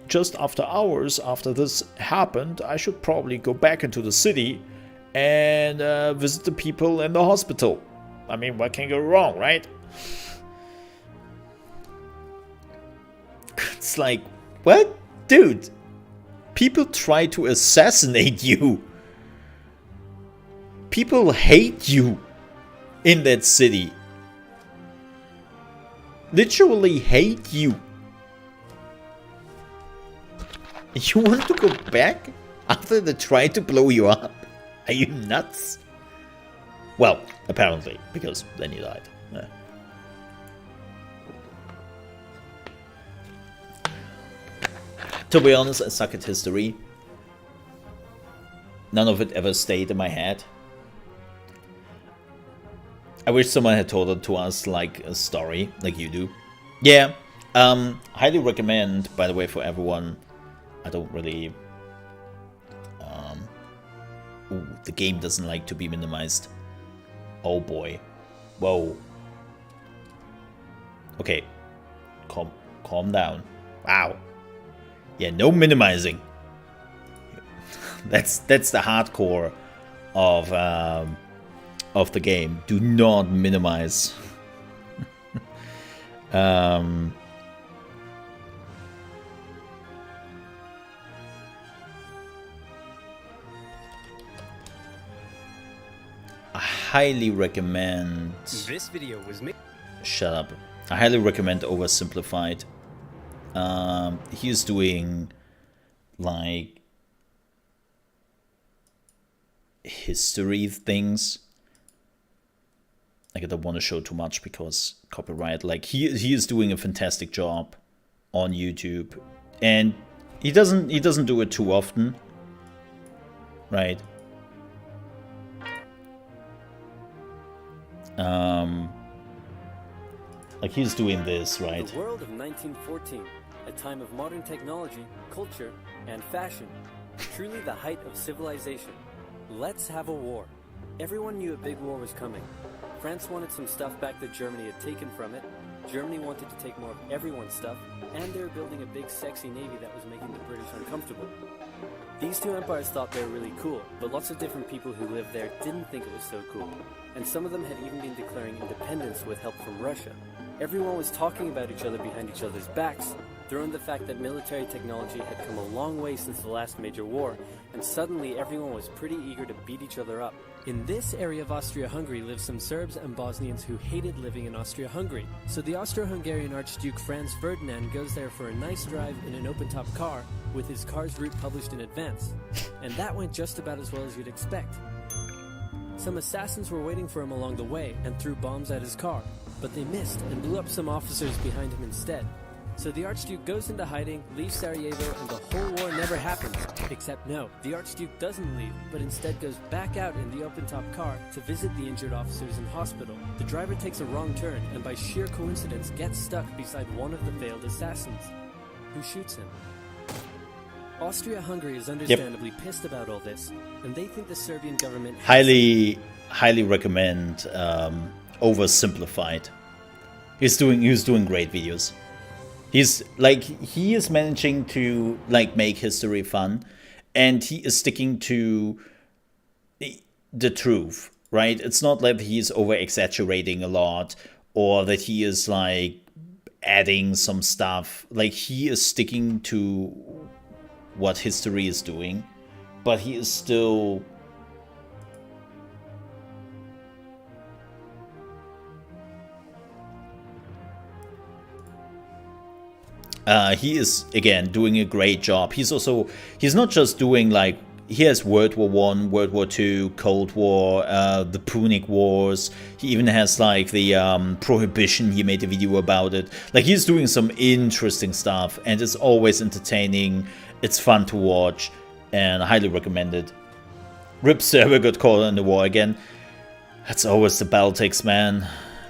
Just after hours after this happened, I should probably go back into the city and visit the people in the hospital. I mean, what can go wrong, right? It's like, what? Dude, people try to assassinate you. People hate you in that city. Literally hate you. You want to go back after they tried to blow you up? Are you nuts? Well, apparently, because then you died. To be honest, I suck at history. None of it ever stayed in my head. I wish someone had told it to us like a story, like you do. Yeah, highly recommend, by the way, for everyone. I don't really... Ooh, the game doesn't like to be minimized. Oh boy. Whoa. Okay. Calm down. Wow. Yeah, no minimizing. That's the hardcore of the game. Do not minimize. I highly recommend. This video was made. Shut up. I highly recommend Oversimplified. He's doing like history things. Like, I don't want to show too much because copyright. Like, he is doing a fantastic job on YouTube, and he doesn't do it too often, right? Like, he's doing this, right? The world of 1914, a time of modern technology, culture, and fashion. Truly the height of civilization. Let's have a war. Everyone knew a big war was coming. France wanted some stuff back that Germany had taken from it. Germany wanted to take more of everyone's stuff, and they were building a big sexy navy that was making the British uncomfortable. These two empires thought they were really cool, but lots of different people who lived there didn't think it was so cool. And some of them had even been declaring independence with help from Russia. Everyone was talking about each other behind each other's backs, throwing the fact that military technology had come a long way since the last major war, and suddenly everyone was pretty eager to beat each other up. In this area of Austria-Hungary live some Serbs and Bosnians who hated living in Austria-Hungary. So the Austro-Hungarian Archduke Franz Ferdinand goes there for a nice drive in an open-top car with his car's route published in advance. And that went just about as well as you'd expect. Some assassins were waiting for him along the way and threw bombs at his car, but they missed and blew up some officers behind him instead. So the Archduke goes into hiding, leaves Sarajevo, and the whole war never happens. Except no, the Archduke doesn't leave, but instead goes back out in the open-top car to visit the injured officers in hospital. The driver takes a wrong turn and by sheer coincidence gets stuck beside one of the failed assassins, who shoots him. Austria-Hungary is understandably pissed about all this, and they think the Serbian government highly recommend Oversimplified. He's doing great videos. He is managing to like make history fun, and he is sticking to the truth, right? It's not like he's over exaggerating a lot or that he is like adding some stuff. Like, he is sticking to what history is doing, but he is still he is again doing a great job. He's not just doing like, he has World War One, World War Two, Cold War, the Punic Wars. He even has like the Prohibition. He made a video about it. Like, he's doing some interesting stuff, and it's always entertaining. It's fun to watch, and I highly recommend it. Rip Serbia got caught in the war again. That's always the Baltics, man.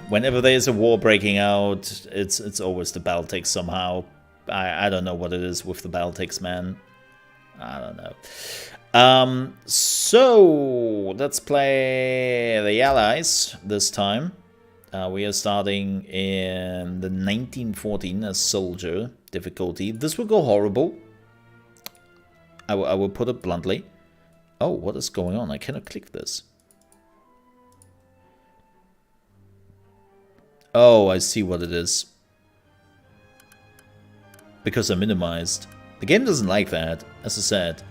Whenever there's a war breaking out, it's always the Baltics somehow. I don't know what it is with the Baltics, man. I don't know. So let's play the Allies this time. We are starting in the 1914 as soldier difficulty. This will go horrible. I will put it bluntly. Oh, what is going on? I cannot click this. Oh, I see what it is. Because I minimized. The game doesn't like that, as I said.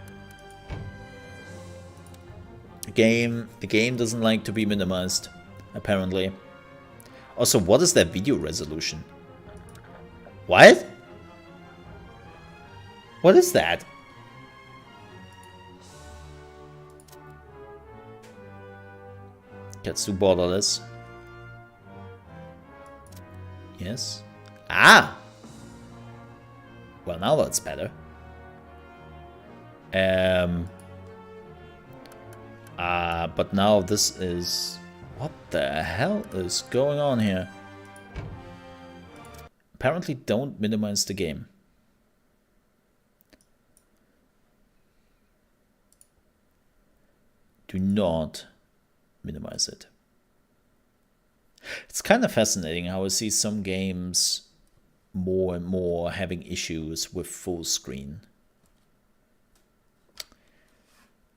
The game doesn't like to be minimized, apparently. Also, what is that video resolution? What? What is that? Gets to borderless. Yes. Ah! Well, now that's better. But now this is... What the hell is going on here? Apparently don't minimize the game. Do not minimize it. It's kind of fascinating how I see some games more and more having issues with full screen.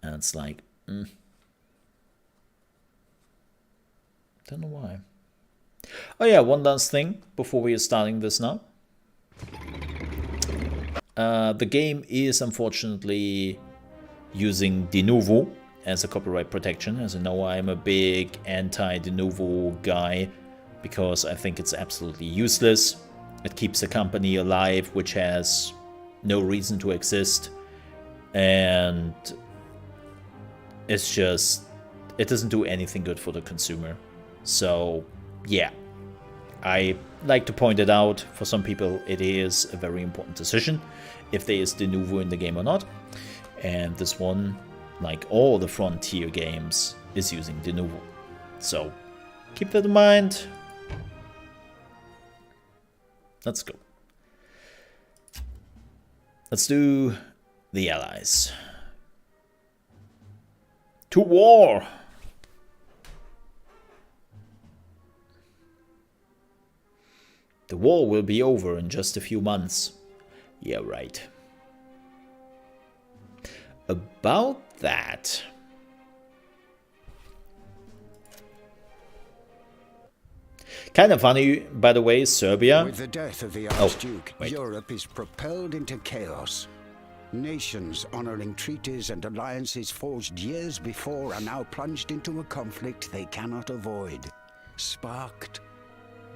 And it's like, don't know why. Oh yeah, one last thing before we are starting this now. The game is unfortunately using de novo as a copyright protection. As you know, I'm a big anti-de novo guy because I think it's absolutely useless. It keeps a company alive which has no reason to exist, and it's just, it doesn't do anything good for the consumer. So yeah, I like to point it out. For some people it is a very important decision if there is de novo in the game or not, and this one, like all the Frontier games, is using de novo. So keep that in mind. Let's go. Let's do the Allies. To war! The war will be over in just a few months. Yeah, right. About that... Kind of funny, by the way, Serbia. With the death of the Archduke, Europe is propelled into chaos. Nations honoring treaties and alliances forged years before are now plunged into a conflict they cannot avoid, sparked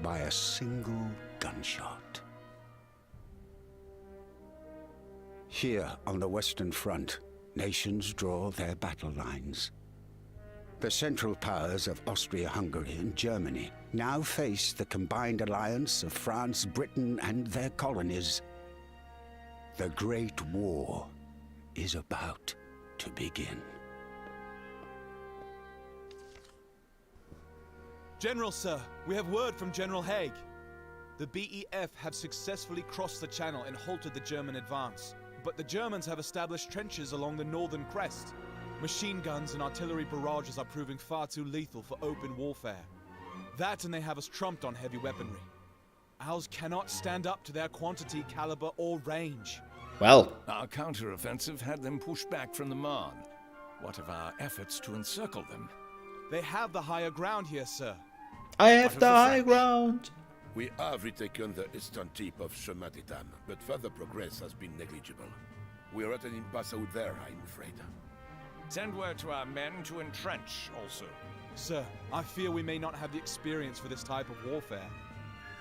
by a single gunshot. Here on the Western Front, nations draw their battle lines. The Central Powers of Austria-Hungary and Germany now face the combined alliance of France, Britain, and their colonies. The Great War is about to begin. General, sir, we have word from General Haig. The BEF have successfully crossed the channel and halted the German advance. But the Germans have established trenches along the northern crest. Machine guns and artillery barrages are proving far too lethal for open warfare. That, and they have us trumped on heavy weaponry. Ours cannot stand up to their quantity, caliber, or range. Well, our counter-offensive had them pushed back from the Marne. What of our efforts to encircle them? They have the higher ground here, sir. I have the high ground. We have retaken the eastern tip of Chemin des Dames, but further progress has been negligible. We are at an impasse out there, I'm afraid. Send word to our men to entrench also. Sir, I fear we may not have the experience for this type of warfare.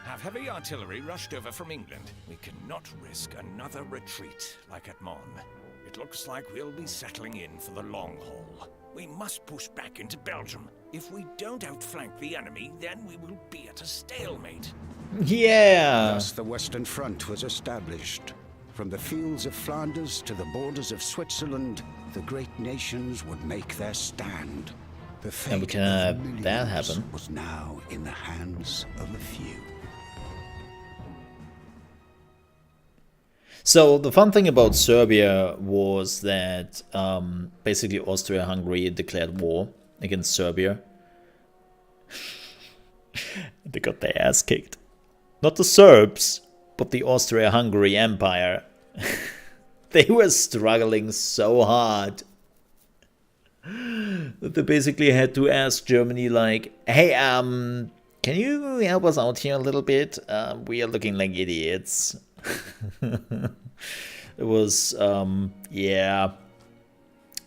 Have heavy artillery rushed over from England. We cannot risk another retreat like at Mons. It looks like we'll be settling in for the long haul. We must push back into Belgium. If we don't outflank the enemy, then we will be at a stalemate. Yeah. Thus the Western Front was established. From the fields of Flanders to the borders of Switzerland, the great nations would make their stand. The fate And we can of have millions that happen. was now in the hands of a few. So the fun thing about Serbia was that basically Austria-Hungary declared war against Serbia. They got their ass kicked. Not the Serbs, but the Austria-Hungary Empire. They were struggling so hard that they basically had to ask Germany, like, hey, can you help us out here a little bit? We are looking like idiots. It was, yeah,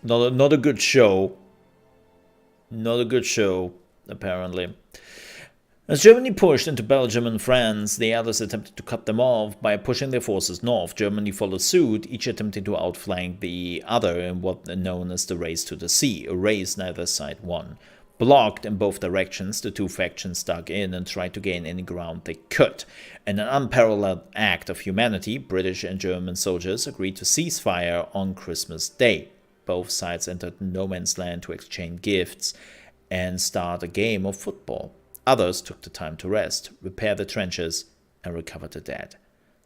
not a good show. Not a good show, apparently. As Germany pushed into Belgium and France, the Allies attempted to cut them off by pushing their forces north. Germany followed suit, each attempting to outflank the other in what is known as the Race to the Sea, a race neither side won. Blocked in both directions, the two factions dug in and tried to gain any ground they could. In an unparalleled act of humanity, British and German soldiers agreed to cease fire on Christmas Day. Both sides entered no man's land to exchange gifts and start a game of football. Others took the time to rest, repair the trenches, and recover the dead.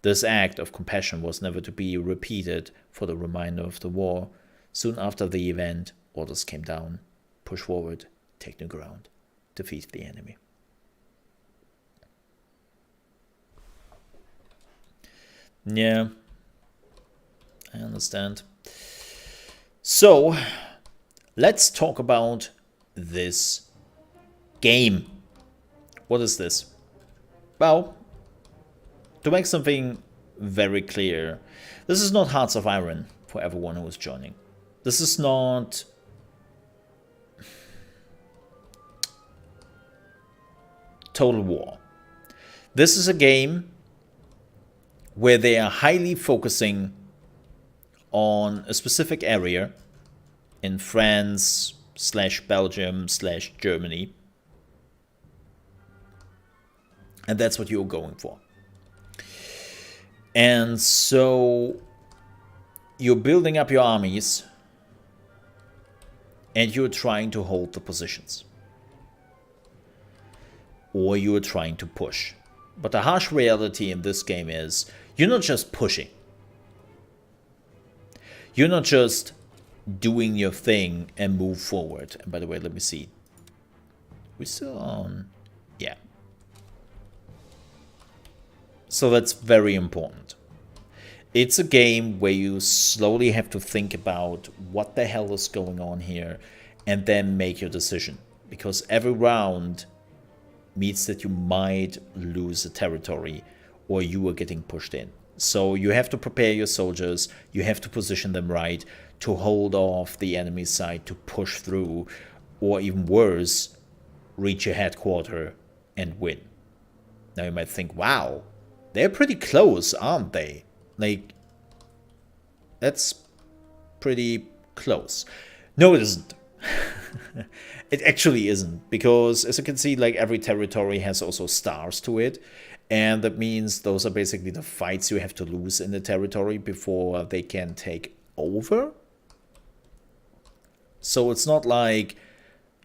This act of compassion was never to be repeated for the remainder of the war. Soon after the event, orders came down: push forward, take new ground, defeat the enemy. Yeah, I understand. So, let's talk about this game. What is this? Well, to make something very clear, this is not Hearts of Iron for everyone who is joining. This is not Total War. This is a game where they are highly focusing on a specific area in France / Belgium / Germany. And that's what you're going for. And so you're building up your armies and you're trying to hold the positions. Or you're trying to push. But the harsh reality in this game is you're not just pushing. You're not just doing your thing and move forward. And by the way, let me see. We're still on. Yeah. So that's very important. It's a game where you slowly have to think about what the hell is going on here and then make your decision. Because every round means that you might lose a territory or you are getting pushed in. So you have to prepare your soldiers, you have to position them right to hold off the enemy side to push through, or even worse, reach your headquarters and win. Now you might think, wow, they're pretty close, aren't they? Like, that's pretty close. No, it isn't. It actually isn't, because as you can see, like, every territory has also stars to it, and that means those are basically the fights you have to lose in the territory before they can take over. So it's not like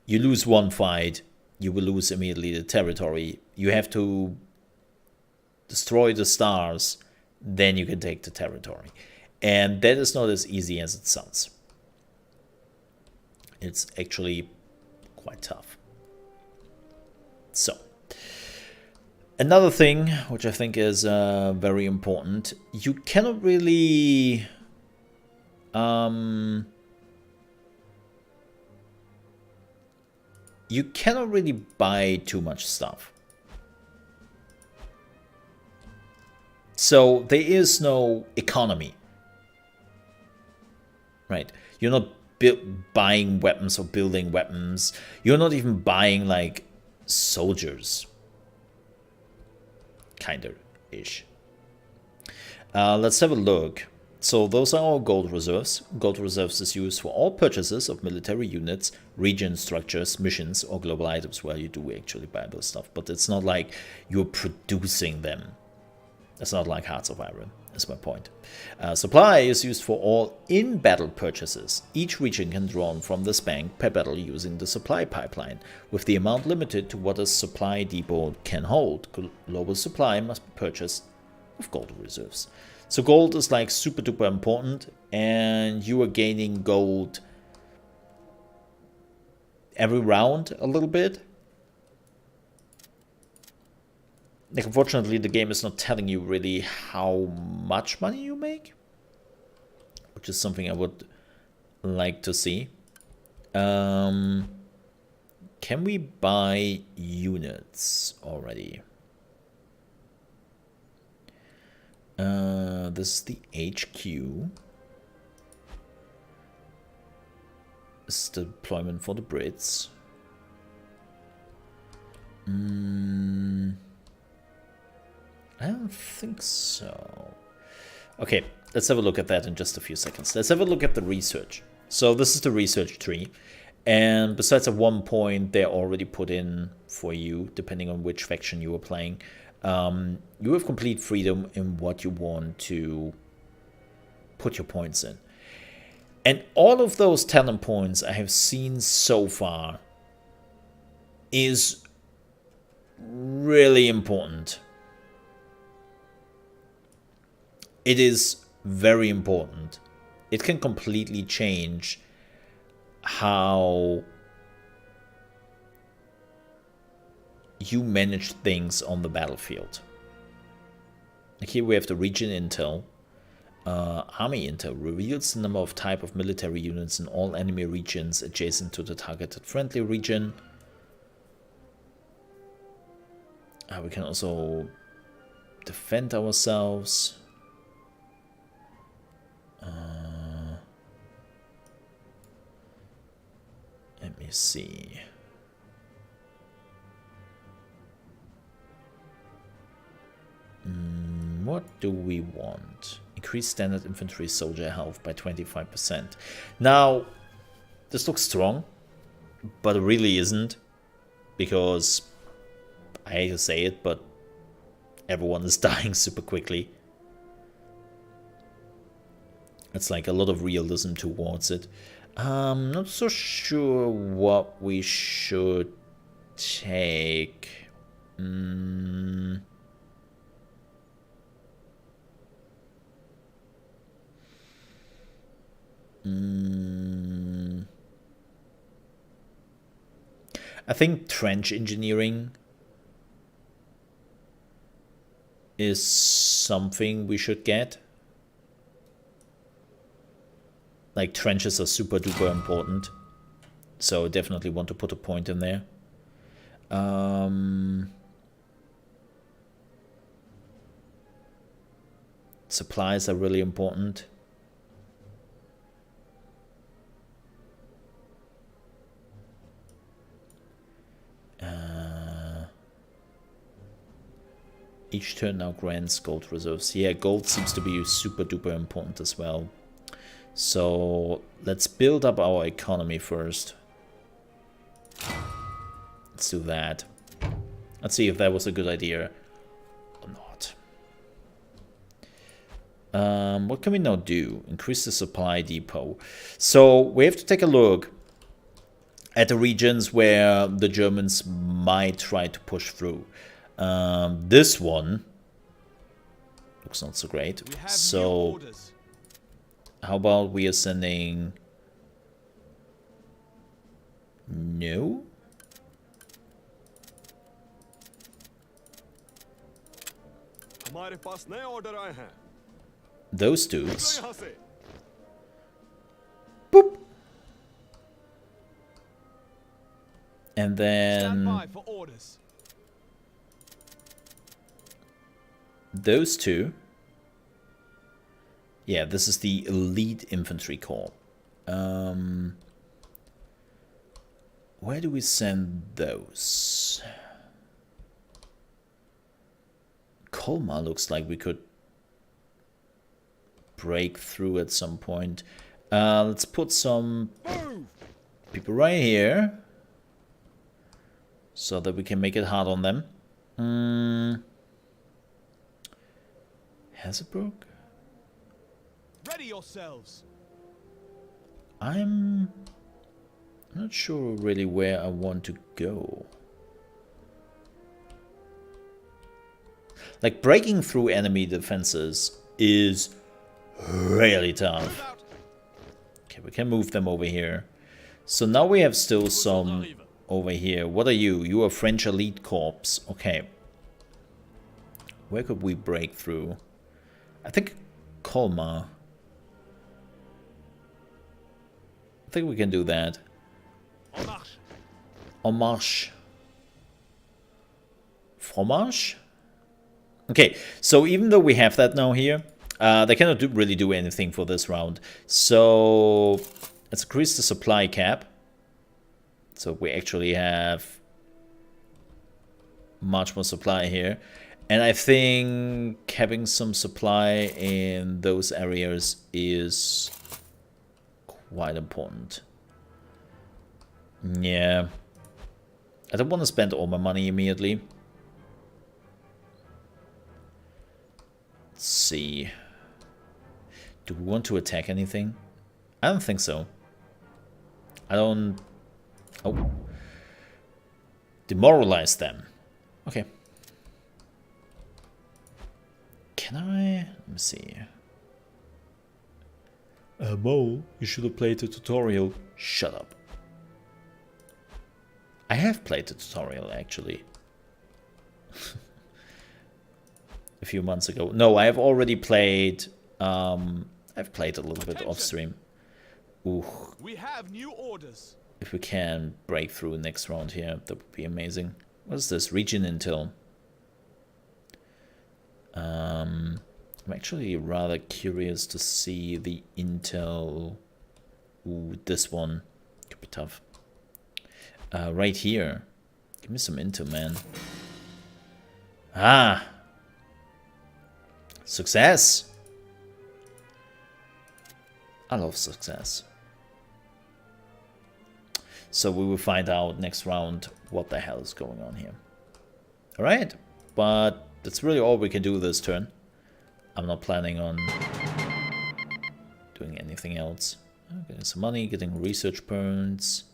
you lose one fight, you will lose immediately the territory. You have to destroy the stars, then you can take the territory. And that is not as easy as it sounds. It's actually quite tough. So, another thing which I think is very important, you cannot really buy too much stuff. So there is no economy, right? You're not buying weapons or building weapons. You're not even buying, like, soldiers. Kinda-ish. Let's have a look. So those are our gold reserves. Gold reserves is used for all purchases of military units, region structures, missions, or global items. Well, you do actually buy those stuff, but it's not like you're producing them. It's not like Hearts of Iron, is my point. Supply is used for all in-battle purchases. Each region can draw from this bank per battle using the supply pipeline, with the amount limited to what a supply depot can hold. Global supply must be purchased with gold reserves. So gold is like super duper important, and you are gaining gold every round a little bit. Like, unfortunately, the game is not telling you really how much money you make, which is something I would like to see. Can we buy units already? This is the HQ. This is the deployment for the Brits. I don't think so. Okay, let's have a look at that in just a few seconds. Let's have a look at the research. So this is the research tree. And besides at one point, they're already put in for you, depending on which faction you are playing. You have complete freedom in what you want to put your points in. And all of those talent points I have seen so far is really important. It is very important. It can completely change how you manage things on the battlefield. Like, here we have the region intel. Army intel reveals the number of type of military units in all enemy regions adjacent to the targeted friendly region. We can also defend ourselves. Let me see. do we want? Increase standard infantry soldier health by 25%. Now, this looks strong, but it really isn't, because I hate to say it, but everyone is dying super quickly. It's like a lot of realism towards it. Not so sure what we should take. I think trench engineering is something we should get. Like, trenches are super duper important, so definitely want to put a point in there. Supplies are really important. Each turn now grants gold reserves. Yeah, gold seems to be super duper important as well. So let's build up our economy first. Let's do that. Let's see if that was a good idea or not. What can we now do? Increase the supply depot. So we have to take a look at the regions where the Germans might try to push through. This one looks not so great. So how about we are sending... No? Those dudes. Boop. And then those two. Yeah, this is the elite infantry corps. Where do we send those? Colmar looks like we could break through at some point. Let's put some people right here so that we can make it hard on them. Hazebrook? Ready yourselves. I'm not sure really where I want to go. Like, breaking through enemy defenses is really tough. Okay, we can move them over here. So now we have still some over here. What are you? You are French elite corps. Okay. Where could we break through? I think Colmar. I think we can do that. En marche. Fromage? Okay, so even though we have that now here, they cannot really do anything for this round. So let's increase the supply cap. So we actually have much more supply here. And I think having some supply in those areas is quite important. Yeah. I don't want to spend all my money immediately. Let's see. Do we want to attack anything? I don't think so. I don't... Oh. Demoralize them. Okay. Can I... Let me see. Mo, you should have played the tutorial. Shut up. I have played the tutorial, actually. A few months ago. No, I have already played... I've played a little bit off stream. Ooh. We have new orders. If we can break through next round here, that would be amazing. What is this? Region Intel. I'm actually rather curious to see the intel. Ooh, this one could be tough. Right here. Give me some intel, man. Ah! Success! I love success. So we will find out next round what the hell is going on here. Alright, but that's really all we can do this turn. I'm not planning on doing anything else. Getting some money, getting research points.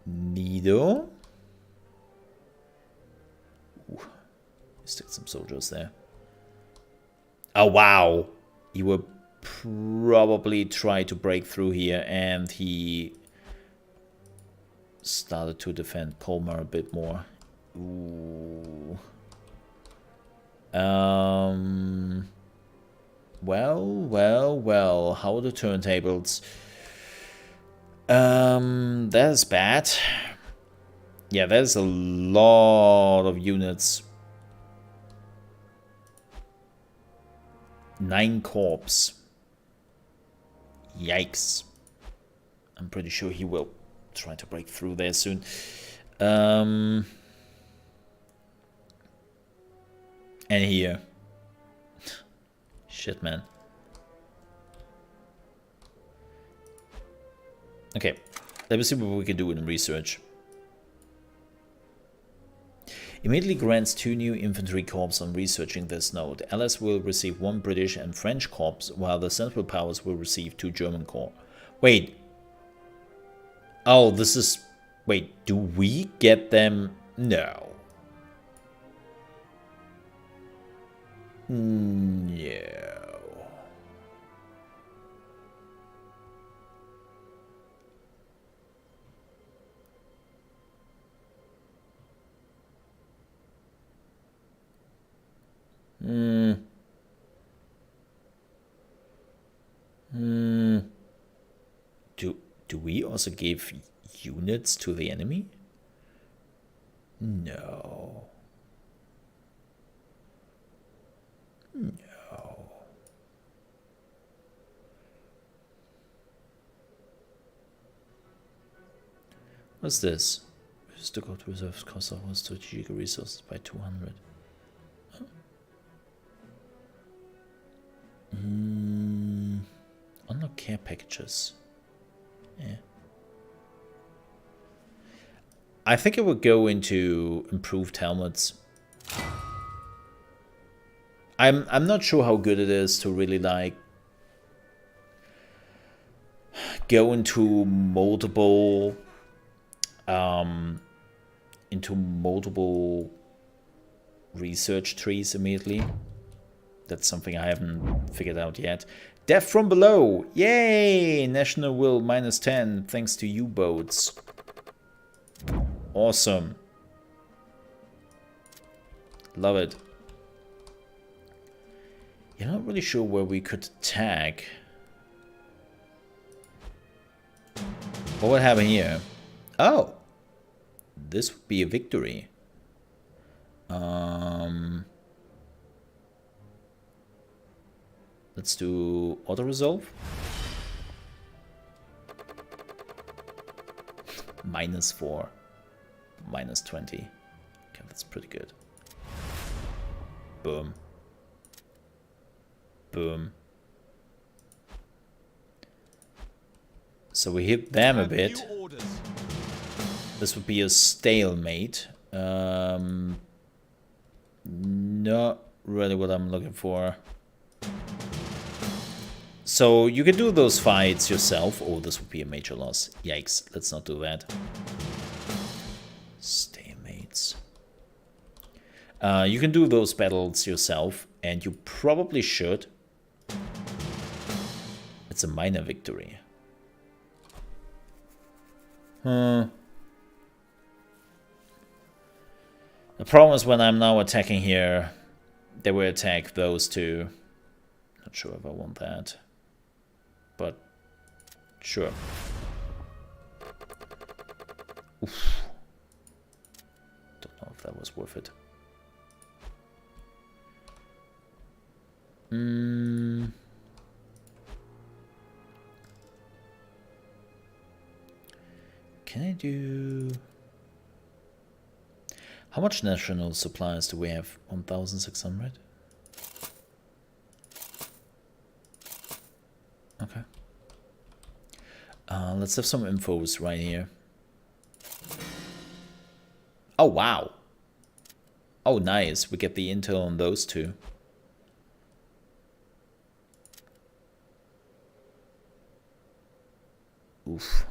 Nido. Ooh, stick some soldiers there. Oh wow! He will probably try to break through here, and he started to defend Colmar a bit more. Ooh. Well, how are the turntables? That is bad. Yeah, there's a lot of units. 9 corps. Yikes. I'm pretty sure he will try to break through there soon. And here. Shit, man. Okay, let me see what we can do in research. Immediately grants 2 new infantry corps on researching this node. Allies will receive 1 British and French corps, while the Central Powers will receive 2 German corps. Wait. Oh, this is... Wait, do we get them? No. No. Do we also give units to the enemy? No. No. What's this? Stock out reserves cost our strategic resources by 200. Huh? Unlock care packages. Yeah. I think it would go into improved helmets. I'm not sure how good it is to really like go into multiple research trees immediately. That's something I haven't figured out yet. Death from below! Yay! National will -10 thanks to U-boats. Awesome. Love it. You're not really sure where we could attack. What would happen here? Oh! This would be a victory. Let's do auto-resolve. -4. -20. Okay, that's pretty good. Boom. Boom. So we hit them a bit. This would be a stalemate. Not really what I'm looking for. So you can do those fights yourself. Oh, this would be a major loss. Yikes, let's not do that. Stalemates. You can do those battles yourself, and you probably should. It's a minor victory. The problem is when I'm now attacking here, they will attack those two. Not sure if I want that. But sure. Oof. Don't know if that was worth it. Can I do... How much national supplies do we have? 1,600? Let's have some infos right here. Oh, wow. Oh, nice. We get the intel on those two. Oof.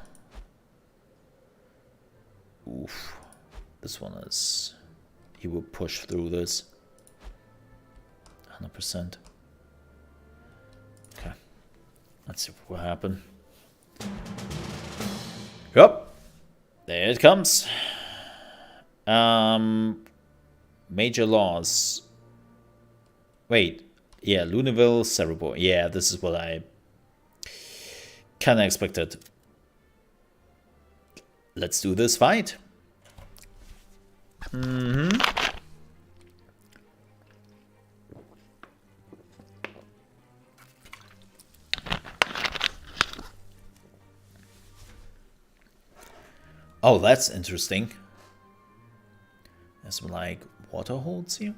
Oof. This one is... He will push through this. 100%. Okay. Let's see what will happen. Yep. There it comes. Major loss. Wait. Yeah, Lunaville, Cerebor. Yeah, this is what I kind of expected. Let's do this fight. Oh, that's interesting. There's some like water holes here.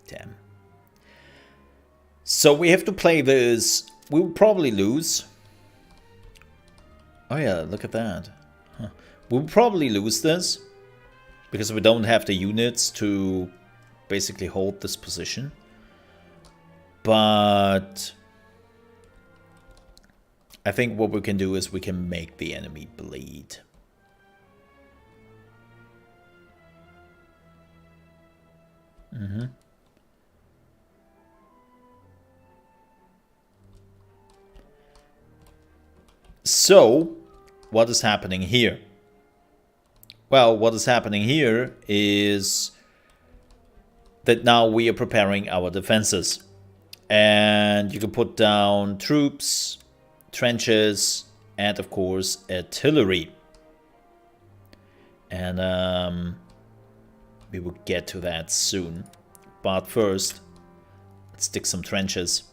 Damn. So we have to play this. We will probably lose. Oh yeah, look at that. Huh. We'll probably lose this because we don't have the units to basically hold this position. But I think what we can do is we can make the enemy bleed. So, what is happening here? Well, what is happening here is that now we are preparing our defenses. And you can put down troops, trenches, and of course artillery. And we will get to that soon. But first, let's dig some trenches.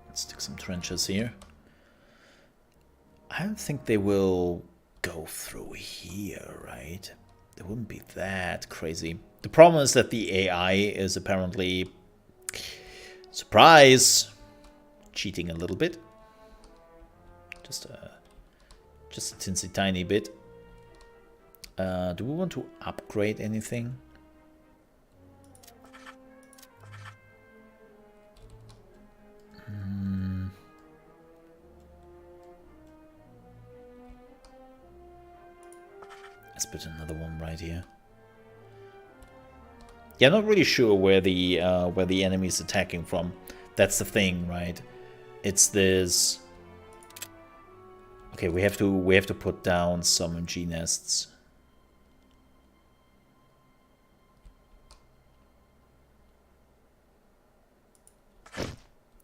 Let's stick some trenches here. I don't think they will go through here, right? They wouldn't be that crazy. The problem is that the AI is apparently, surprise, cheating a little bit. Just a teensy tiny bit. Do we want to upgrade anything? Let's put another one right here. Yeah, not really sure where the enemy is attacking from. That's the thing, right? It's this. Okay, we have to put down some G nests.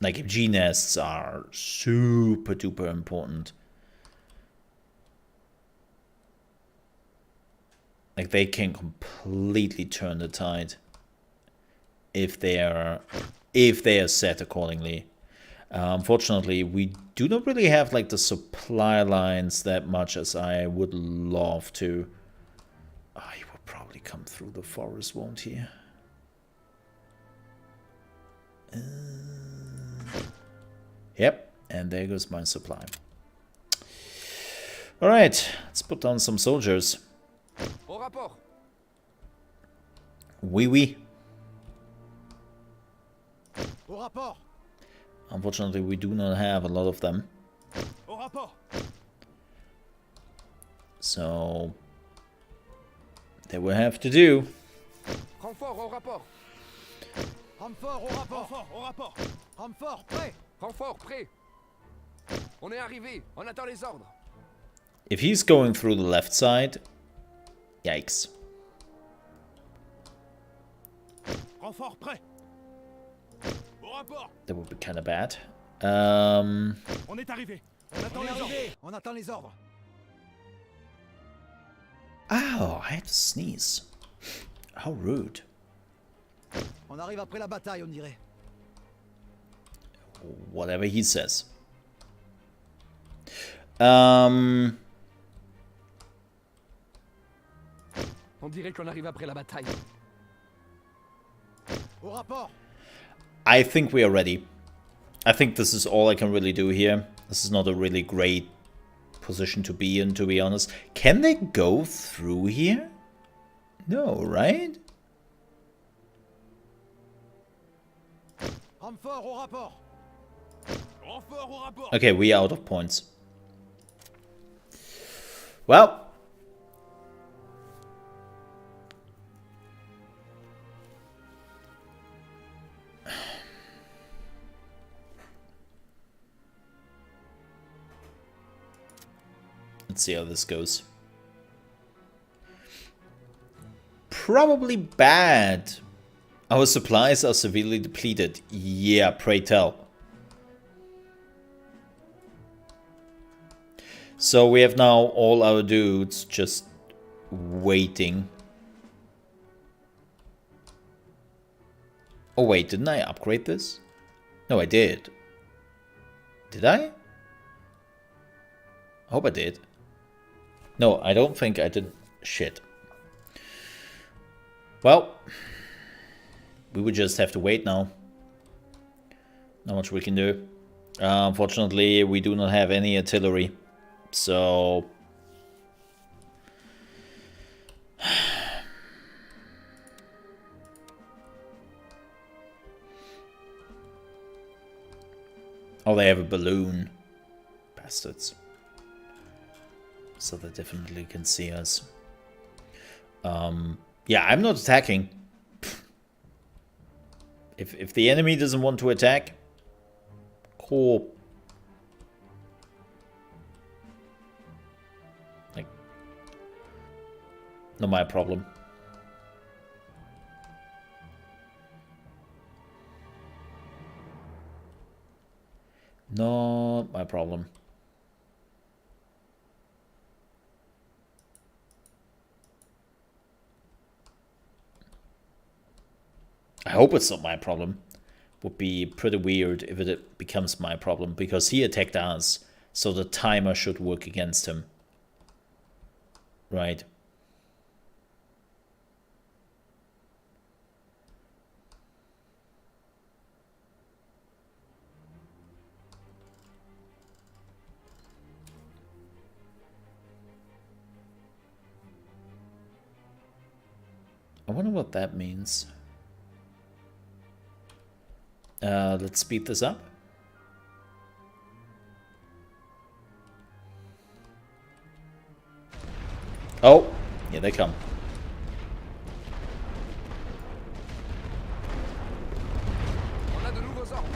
Like, G nests are super duper important. Like, they can completely turn the tide if they are set accordingly. Unfortunately, we do not really have like the supply lines that much as I would love to. Oh, he will probably come through the forest, won't he? Yep, and there goes my supply. All right, let's put down some soldiers. Au rapport. Oui, oui. Au rapport. Unfortunately, we do not have a lot of them. Au rapport. So, they will have to do. Renfort au rapport. Renfort au rapport. Renfort au rapport. Renfort prêt. Renfort prêt. On est arrivé. On attend les ordres. If he's going through the left side, yikes. Renfort prêt. Au rapport. That would be kind of bad. On est arrivé. On attend les ordres. On attend les ordres. Ow, I had to sneeze. How rude. On arrive après la bataille, on dirait. Whatever he says. On On dirait qu'on arrive après la bataille. Au rapport. I think we are ready. I think this is all I can really do here. This is not a really great position to be in, to be honest. Can they go through here? No, right? Renfort au rapport. Renfort au rapport. Okay, we are out of points. Well. Let's see how this goes. Probably bad. Our supplies are severely depleted. Yeah, pray tell. So we have now all our dudes just waiting. Oh wait, didn't I upgrade this? No, I did. Did I? I hope I did. No, I don't think I did. Shit. Well, we would just have to wait now. Not much we can do. Unfortunately, we do not have any artillery. So... oh, they have a balloon. Bastards. So they definitely can see us. Yeah, I'm not attacking. If the enemy doesn't want to attack, cool. Like, not my problem. Not my problem. I hope it's not my problem. Would be pretty weird if it becomes my problem, because he attacked us, so the timer should work against him. Right. I wonder what that means. Let's speed this up. Oh, here they come. On a de nouveaux ordres.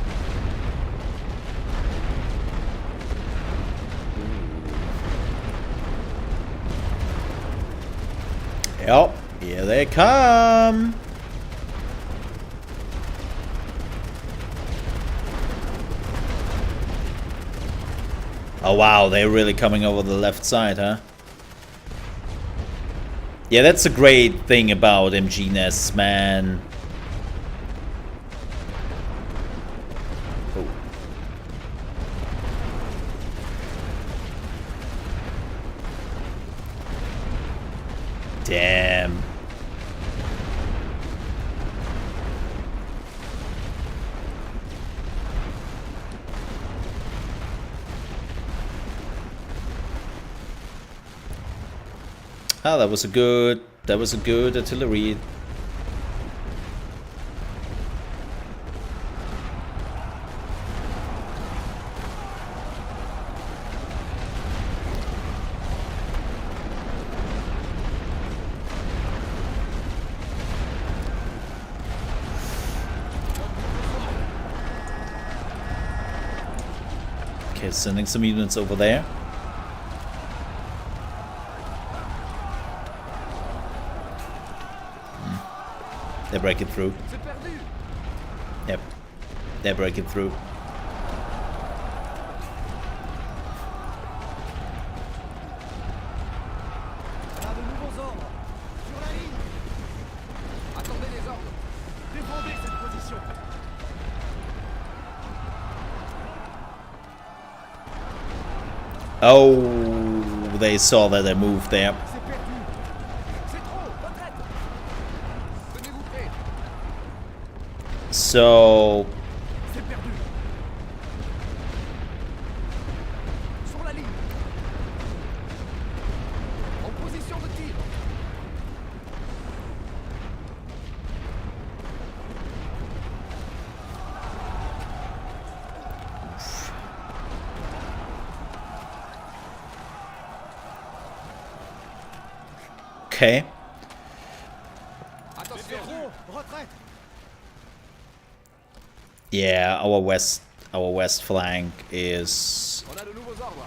Yep, here they come. Oh wow, they're really coming over the left side, huh? Yeah, that's a great thing about MG nests, man. Oh. Damn. Oh, that was a good artillery. Okay, sending some units over there. They're breaking through. Yep. They're breaking through. On a de nouveaux ordres. Sur la ligne. Attendez les ordres. Défendez cette position. Oh, they saw that I moved there. C'est perdu. C'est trop. Retraite. So C'est perdu. Sur la ligne. En position de tir. okay. Attention. Retraite. Yeah, our west flank is On a de nouveaux ordres.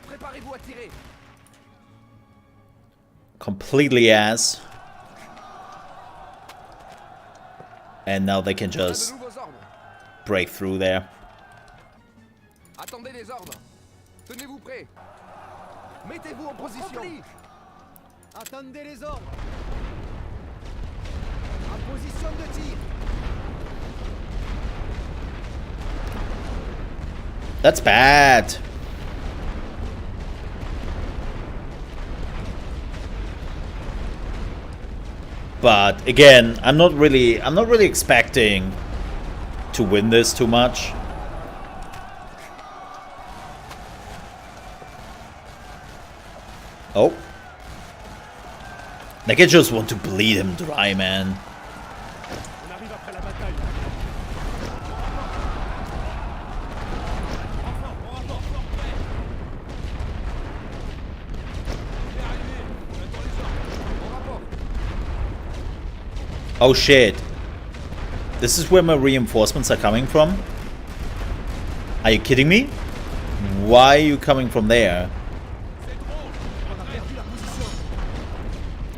Préparez-vous à tirer. completely ass. And now they can On a de just nouveaux ordres. break through there. Attendez les ordres. Tenez-vous prêts. Mettez-vous en position. Attendez les ordres. En position de tir. That's bad. But again, I'm not really expecting to win this too much. Oh. Like, I just want to bleed him dry, man. On arrive après la bataille. Oh shit. This is where my reinforcements are coming from? Are you kidding me? Why are you coming from there?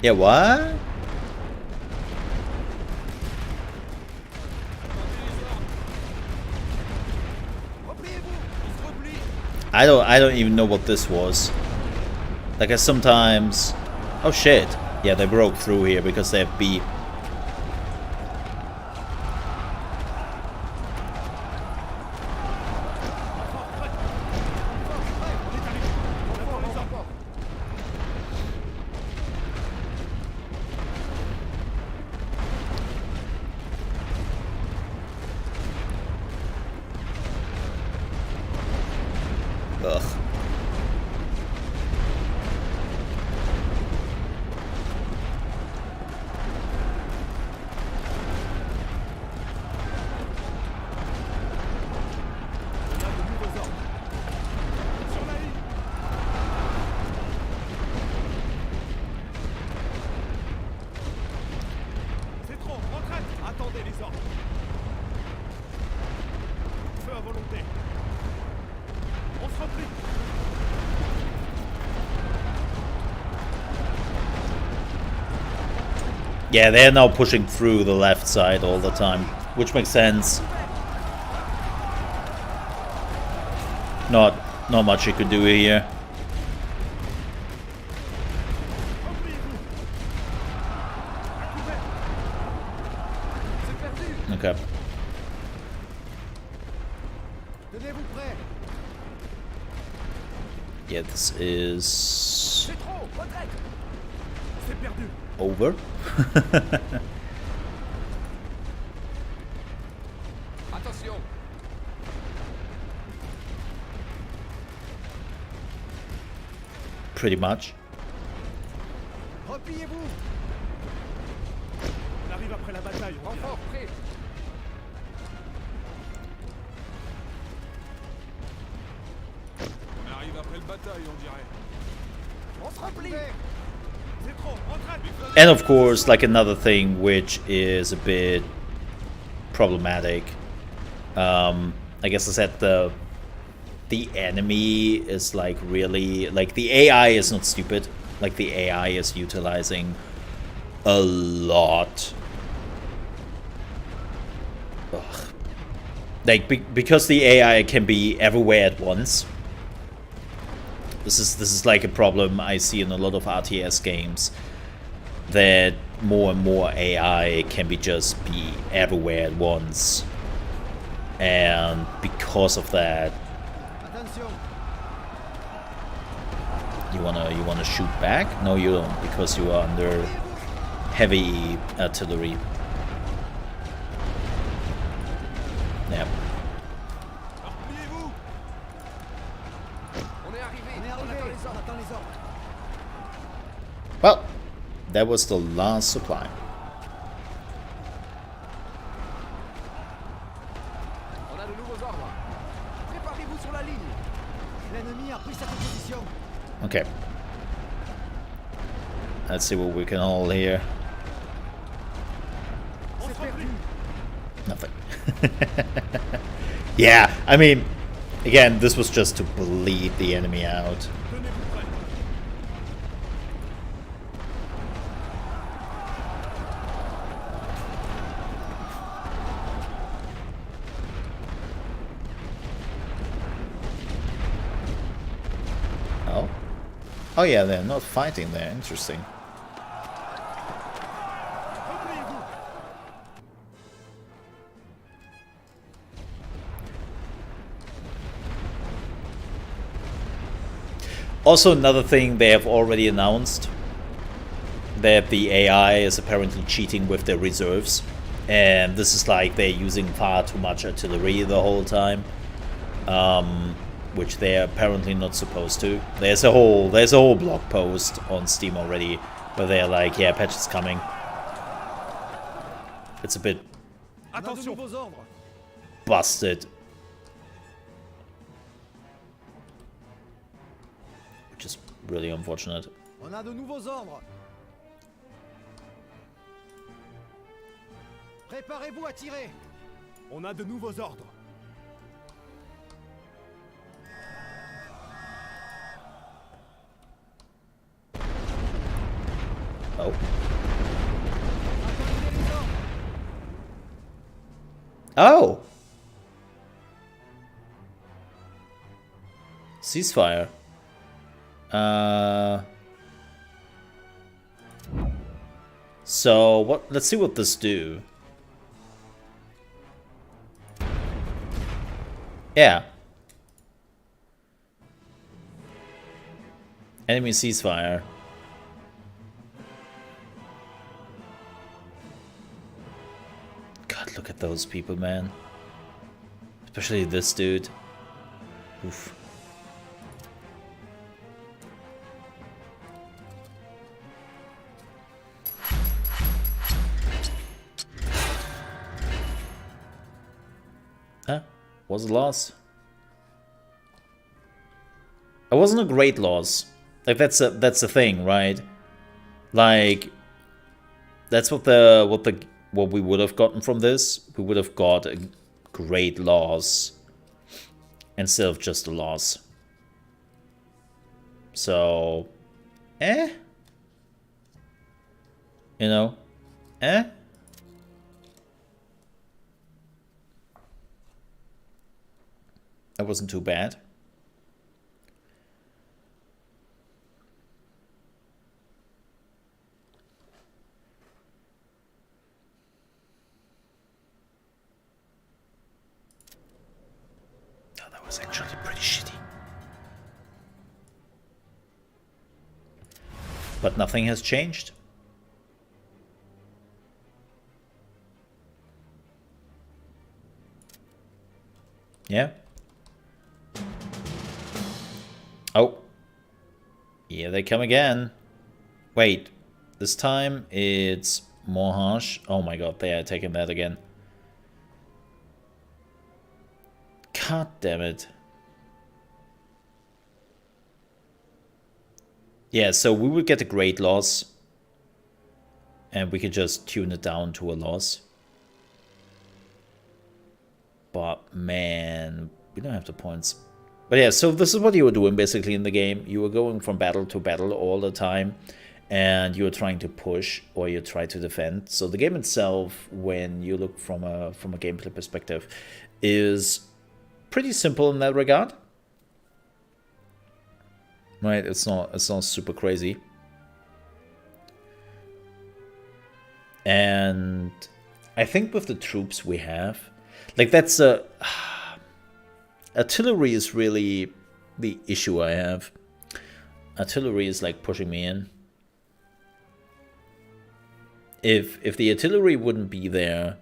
Yeah, what? I don't even know what this was. Like, I sometimes... Oh shit. Yeah, they broke through here because they have B. Ugh. C'est trop, retraite. Attendez les ordres. Feu à volonté. On se replie. Yeah, they're now pushing through the left side all the time, which makes sense. Not much you could do here. Okay. Tenez-vous prêts. Yeah, this is C'est trop, retraite. C'est perdu. over. Attention. Pretty much. Repliez-vous. On arrive après la bataille. Renfort prêt. On arrive après le bataille, on dirait. On se replie. C'est trop, retraite. And of course, like, another thing which is a bit problematic. I guess I said the enemy is like really, like, the AI is not stupid. Like, the AI is utilizing a lot. Ugh. Like, because the AI can be everywhere at once. This is like a problem I see in a lot of RTS games, that more and more AI can be everywhere at once, and because of that, Attention. you wanna shoot back? No, you don't, because you are under heavy artillery. Yeah. Well, that was the last supply. On a de nouveaux ordres. Préparez-vous sur la ligne. L'ennemi a pris cette position. Okay. Let's see what we can hold here. Nothing. Yeah, I mean, again, this was just to bleed the enemy out. Oh? Oh yeah, they're not fighting there. Interesting. Also, another thing they have already announced, that the AI is apparently cheating with their reserves, and this is like they're using far too much artillery the whole time, which they're apparently not supposed to. There's a whole blog post on Steam already where they're like, yeah, patch is coming. It's a bit busted. Which is really unfortunate. On a de nouveaux ordres. Préparez-vous à tirer. On a de nouveaux ordres. Oh. Oh! Ceasefire. So what? Let's see what this do. Yeah. Enemy ceasefire. God, look at those people, man. Especially this dude. Oof. Was a loss. It wasn't a great loss. Like that's the thing, right? Like that's what we would have gotten from this. We would have got a great loss instead of just a loss. So, you know, That wasn't too bad. Oh, that was actually pretty shitty. But nothing has changed. Yeah. Oh. Here they come again. Wait. This time it's more harsh. Oh my god, they are taking that again. God damn it. Yeah, so we would get a great loss. And we could just tune it down to a loss. But man, we don't have the points. But yeah, so this is what you were doing basically in the game. You were going from battle to battle all the time. And you were trying to push or you try to defend. So the game itself, when you look from a gameplay perspective, is pretty simple in that regard. Right, it's not super crazy. And I think with the troops we have, like that's artillery is really the issue I have. Artillery is like pushing me in. If the artillery wouldn't be there,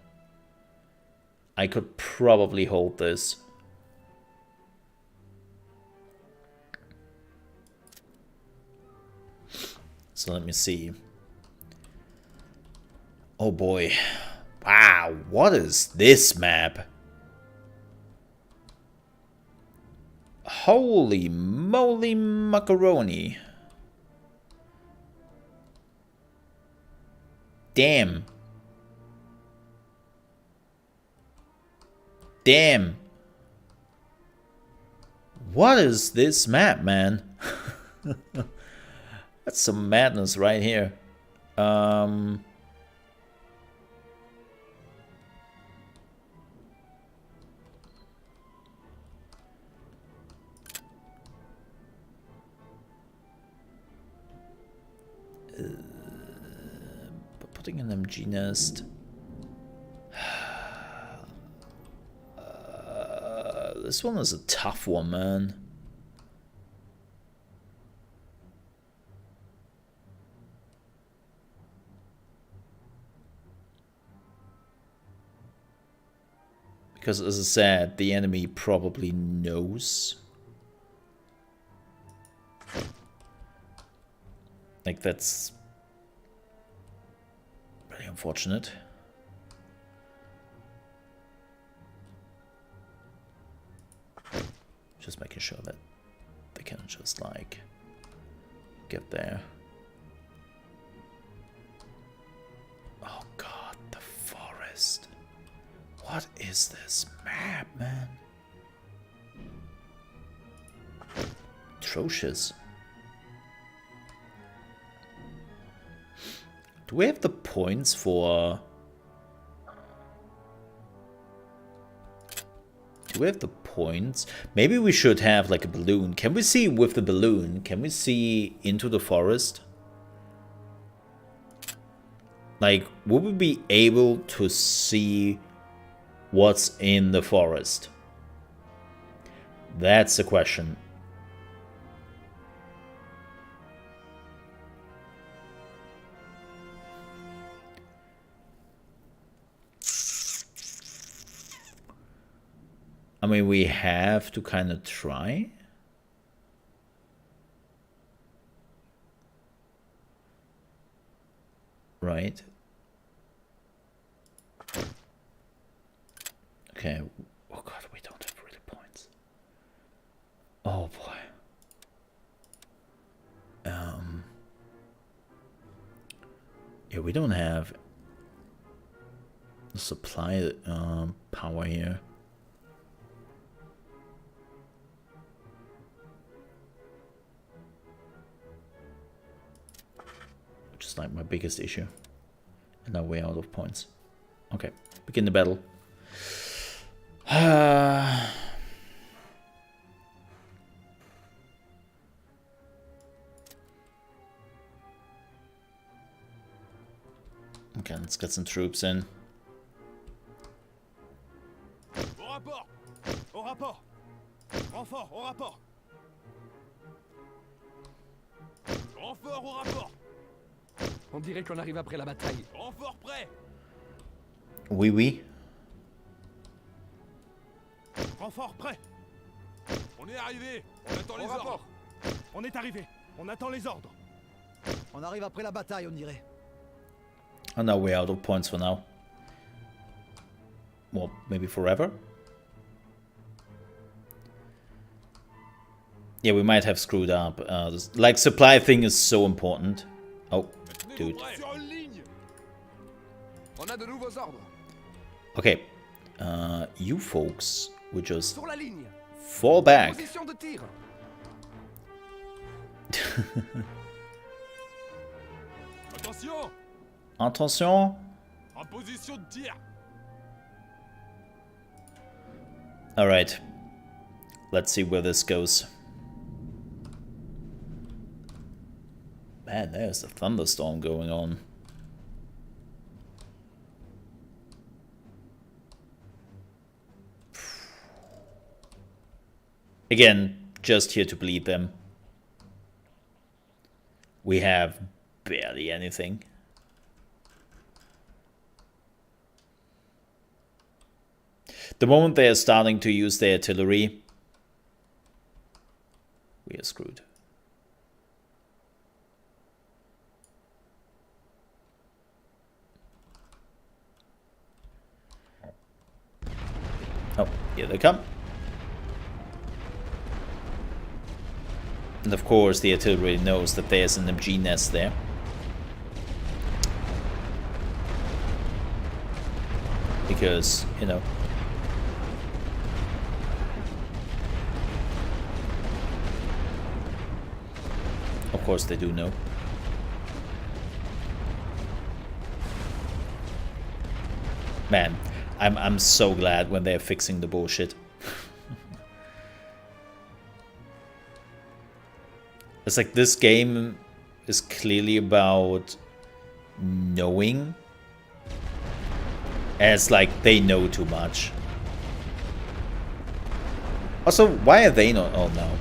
I could probably hold this. So let me see. Oh boy. Wow, what is this map? Holy moly macaroni. Damn. Damn. What is this map, man? That's some madness right here. Putting an MG nest. This one is a tough one, man. Because, as I said, the enemy probably knows. Like, that's really unfortunate. Just making sure that they can just, like, get there. Oh god, the forest. What is this map, man? Atrocious. Do we have the points for... Do we have the points? Maybe we should have like a balloon. Can we see with the balloon? Can we see into the forest? Like, would we be able to see what's in the forest? That's the question. I mean, we have to kind of try. Right. Okay. Oh god, we don't have really points. Oh boy. Yeah, we don't have the supply power here. Which is like my biggest issue. And now we're out of points. Okay, begin the battle. Okay, let's get some troops in. Au rapport! Au rapport! Renfort, au rapport! Renfort, au rapport! On dirait qu'on arrive après la bataille. Renfort prêt! Oui, oui. Renfort prêt! On est arrivé! On attend les ordres! On est arrivé! On attend les ordres! On arrive après la bataille, on dirait. Oh no, we're out of points for now. Well, maybe forever? Yeah, we might have screwed up. This, like, supply thing is so important. Oh, dude. On a de nouveaux ordres. Okay. You folks would just Sur la ligne. fall back. Position de tir. Attention! Attention. En position de tir! Alright. Let's see where this goes. Man, there's a thunderstorm going on. Again, just here to bleed them. We have barely anything. The moment they are starting to use their artillery, we are screwed. Oh, here they come. And of course the artillery knows that there's an MG nest there. Because, you know, of course they do know. Man, I'm so glad when they're fixing the bullshit. It's like this game is clearly about knowing. And it's like they know too much. Also, why are they not? Oh no.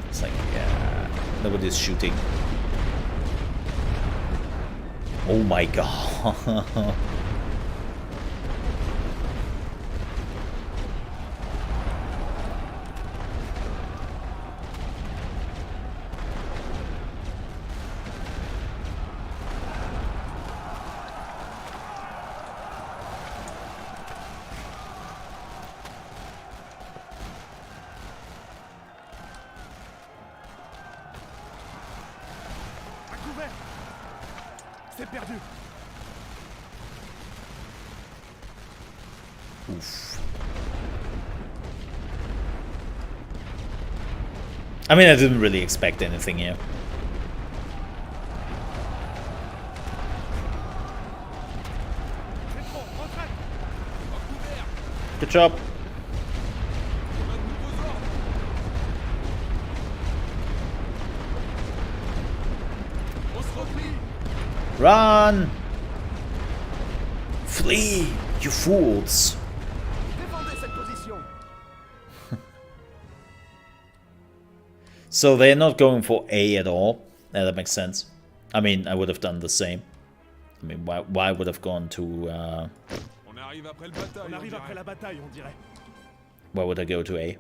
It's like, yeah, nobody's shooting. Oh my god. C'est perdu. Oof. I mean, I didn't really expect anything here. Good job. Run! Flee, you fools! So they're not going for A at all. Yeah, that makes sense. I mean, I would have done the same. I mean, why would have gone to... Why would I go to A?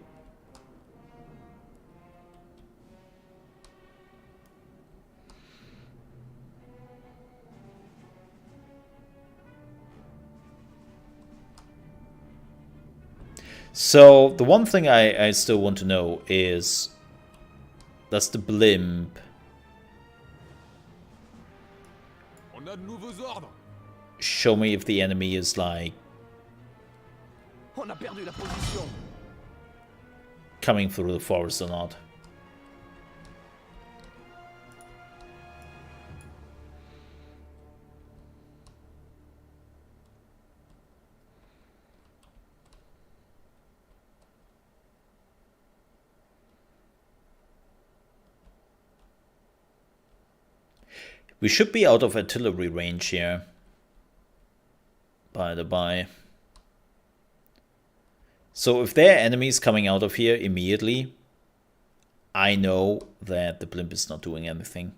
So, the one thing I still want to know is... Does the blimp... show me if the enemy is like... coming through the forest or not? We should be out of artillery range here. By the by. So if there are enemies coming out of here immediately, I know that the blimp is not doing anything.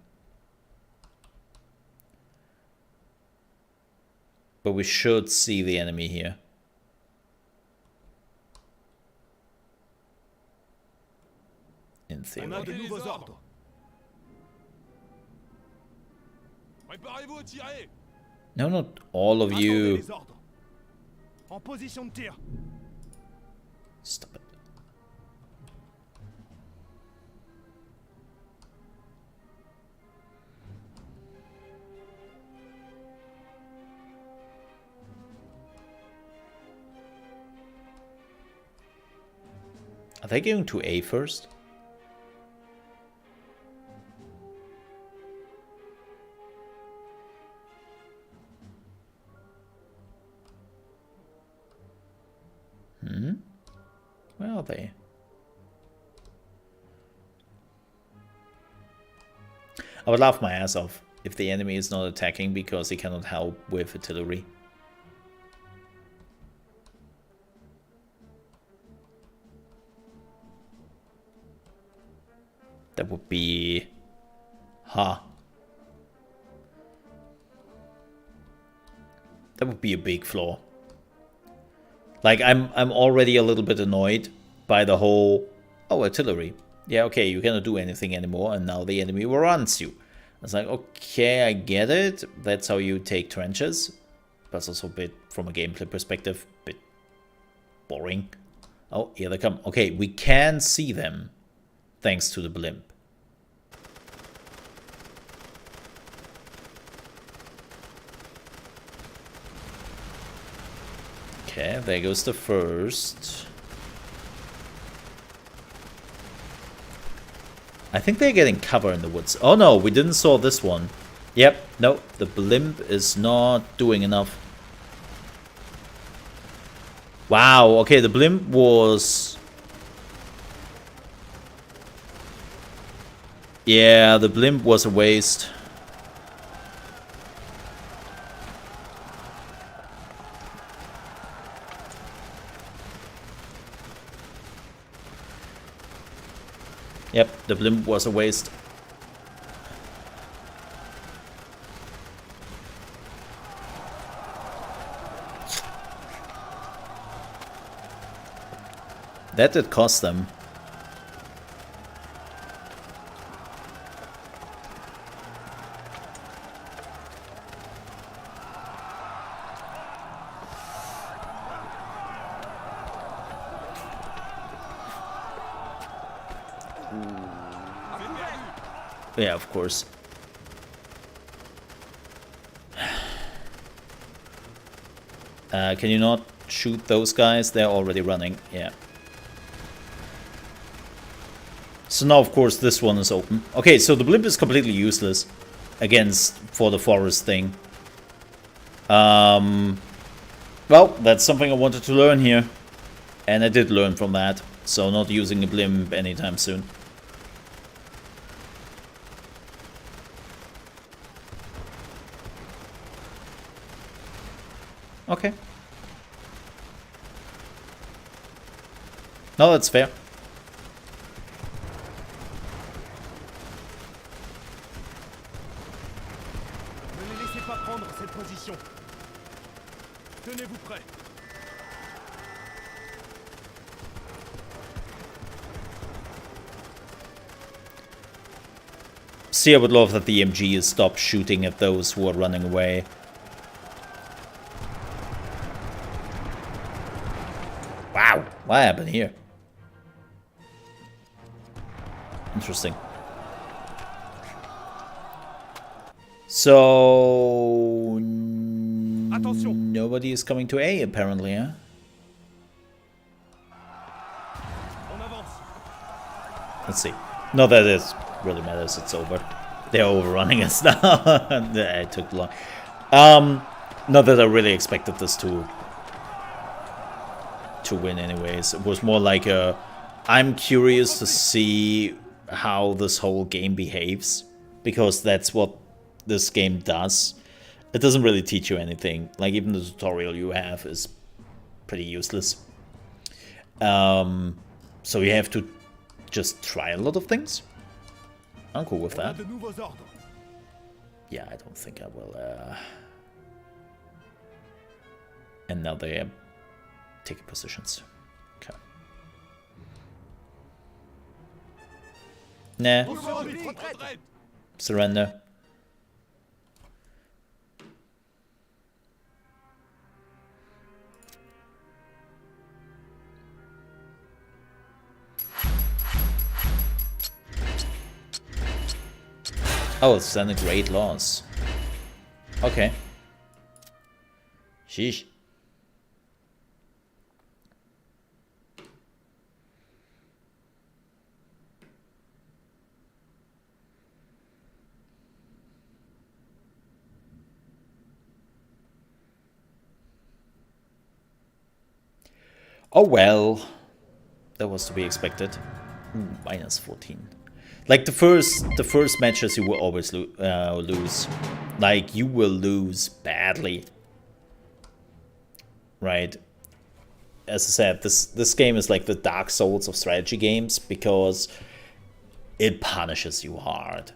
But we should see the enemy here. In theory. No, not all of you. Stop it. Are they going to A first? Where are they? I would laugh my ass off if the enemy is not attacking because he cannot help with artillery. That would be... That would be a big flaw. Like, I'm already a little bit annoyed by the whole, oh, artillery. Yeah, okay, you cannot do anything anymore, and now the enemy runs you. It's like, okay, I get it. That's how you take trenches. But it's also a bit, from a gameplay perspective, a bit boring. Oh, here they come. Okay, we can see them, thanks to the blimp. Okay, there goes the first. I think they're getting cover in the woods. Oh no, we didn't saw this one. Yep, no, the blimp is not doing enough. Wow, okay, the blimp was... Yeah, the blimp was a waste. Yep, the blimp was a waste. That did cost them. Yeah, of course. Can you not shoot those guys? They're already running. Yeah. So now, of course, this one is open. Okay, so the blimp is completely useless against for the forest thing. Well, that's something I wanted to learn here. And I did learn from that. So not using a blimp anytime soon. Okay. No, that's fair. Ne les laissez pas prendre cette position. Tenez-vous prêts. See, I would love that the MG stopped shooting at those who are running away. Wow, what happened here? Interesting. So... Attention. Nobody is coming to A, apparently, huh? On avance. Let's see. Not that it really matters, it's over. They're overrunning us now. It took long. Not that I really expected this to win anyways. It was more like a... I'm curious to see how this whole game behaves. Because that's what this game does. It doesn't really teach you anything. Like, even the tutorial you have is pretty useless. So you have to just try a lot of things. I'm cool with that. Yeah, I don't think I will. And now they are taking positions. Okay. Nah. Surrender. Oh, it's then a great loss. Okay. Sheesh. Oh well. That was to be expected. Ooh, minus 14. Like the first matches you will always lose. Like you will lose badly. Right? As I said, this game is like the Dark Souls of strategy games because it punishes you hard.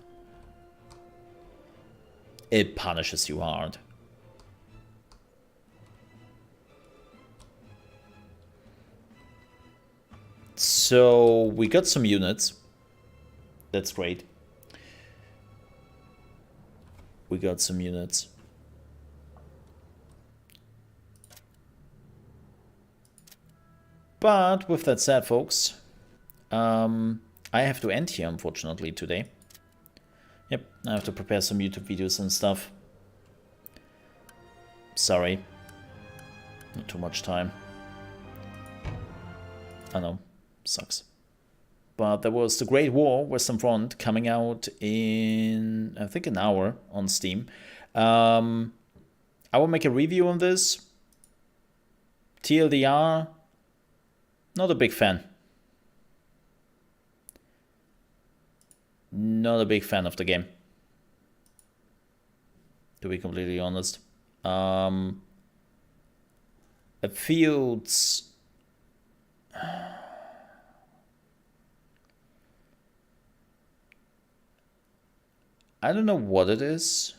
It punishes you hard. So we got some units. That's great. We got some units. But with that said, folks, I have to end here, unfortunately, today. Yep, I have to prepare some YouTube videos and stuff. Sorry. Not too much time. I know. Sucks. But there was The Great War, Western Front, coming out in, I think, an hour on Steam. I will make a review on this. TLDR, not a big fan. Not a big fan of the game, to be completely honest. It feels... I don't know what it is.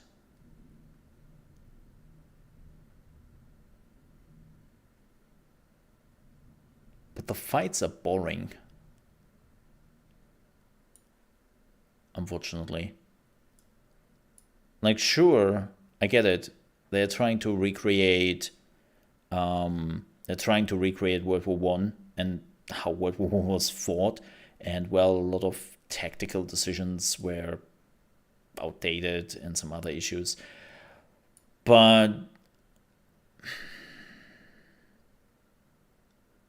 But the fights are boring. Unfortunately. Like, sure, I get it. They're trying to recreate World War One and how World War One was fought, and well, a lot of tactical decisions were outdated and some other issues. But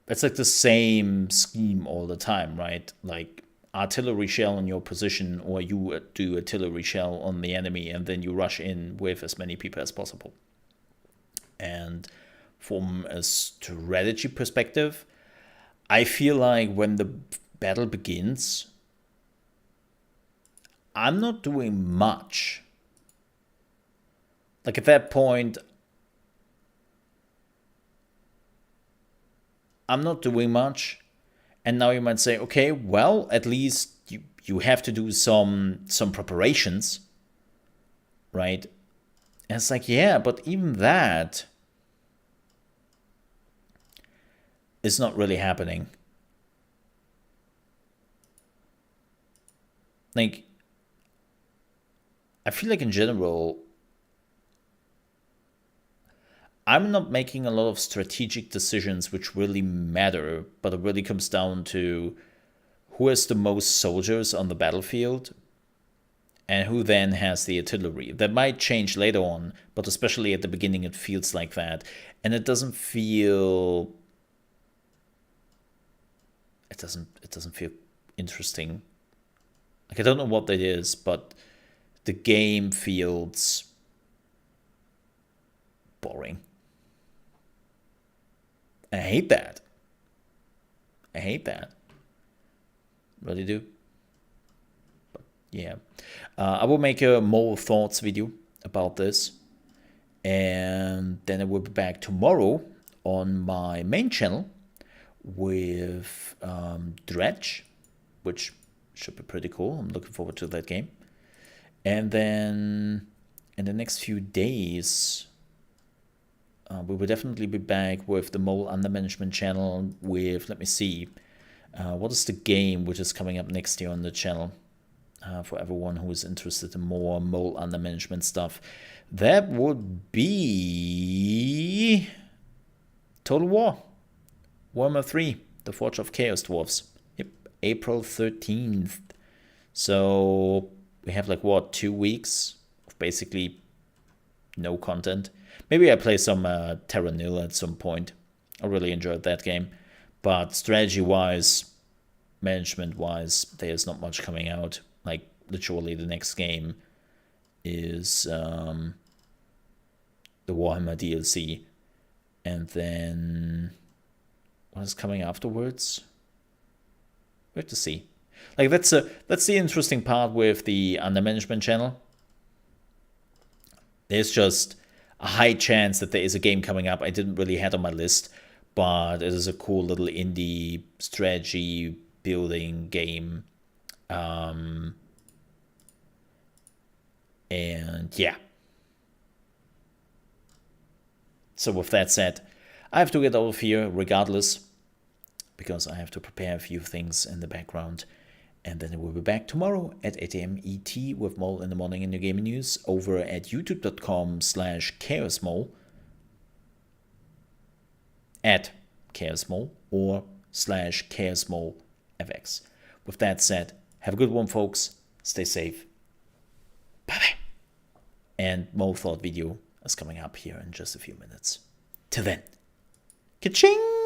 it's like the same scheme all the time, right? Like artillery shell on your position, or you do artillery shell on the enemy, and then you rush in with as many people as possible. And from a strategy perspective, I feel like when the battle begins, I'm not doing much. Like at that point, I'm not doing much. And now you might say, okay, well, at least you have to do some preparations, right? And it's like, yeah, but even that is not really happening. Like, I feel like in general, I'm not making a lot of strategic decisions which really matter, but it really comes down to who has the most soldiers on the battlefield and who then has the artillery. That might change later on, but especially at the beginning it feels like that. And it doesn't feel... It doesn't feel interesting. Like, I don't know what that is, but the game feels boring. I hate that. I hate that. Really do. But yeah. I will make a more thoughts video about this. And then I will be back tomorrow on my main channel with Dredge, which should be pretty cool. I'm looking forward to that game. And then in the next few days, we will definitely be back with the Mole Under Management channel with, let me see, what is the game which is coming up next year on the channel for everyone who is interested in more Mole Under Management stuff. That would be Total War, Warhammer 3, The Forge of Chaos Dwarfs. Yep, April 13th. So we have like, what, 2 weeks of basically no content. Maybe I play some Terra Nil at some point. I really enjoyed that game. But strategy-wise, management-wise, there's not much coming out. Like, literally the next game is the Warhammer DLC. And then what is coming afterwards? We have to see. Like, that's the interesting part with the Under Management channel. There's just a high chance that there is a game coming up I didn't really have on my list, but it is a cool little indie strategy building game. And yeah. So with that said, I have to get out of here regardless. because I have to prepare a few things in the background. And then we'll be back tomorrow at 8 a.m. ET with Mole in the Morning in Your Gaming News over at youtube.com/ChaosMole, at ChaosMole, or /ChaosMoleFX. With that said, have a good one, folks. Stay safe. Bye-bye. And Mole Thought video is coming up here in just a few minutes. Till then, ka-ching!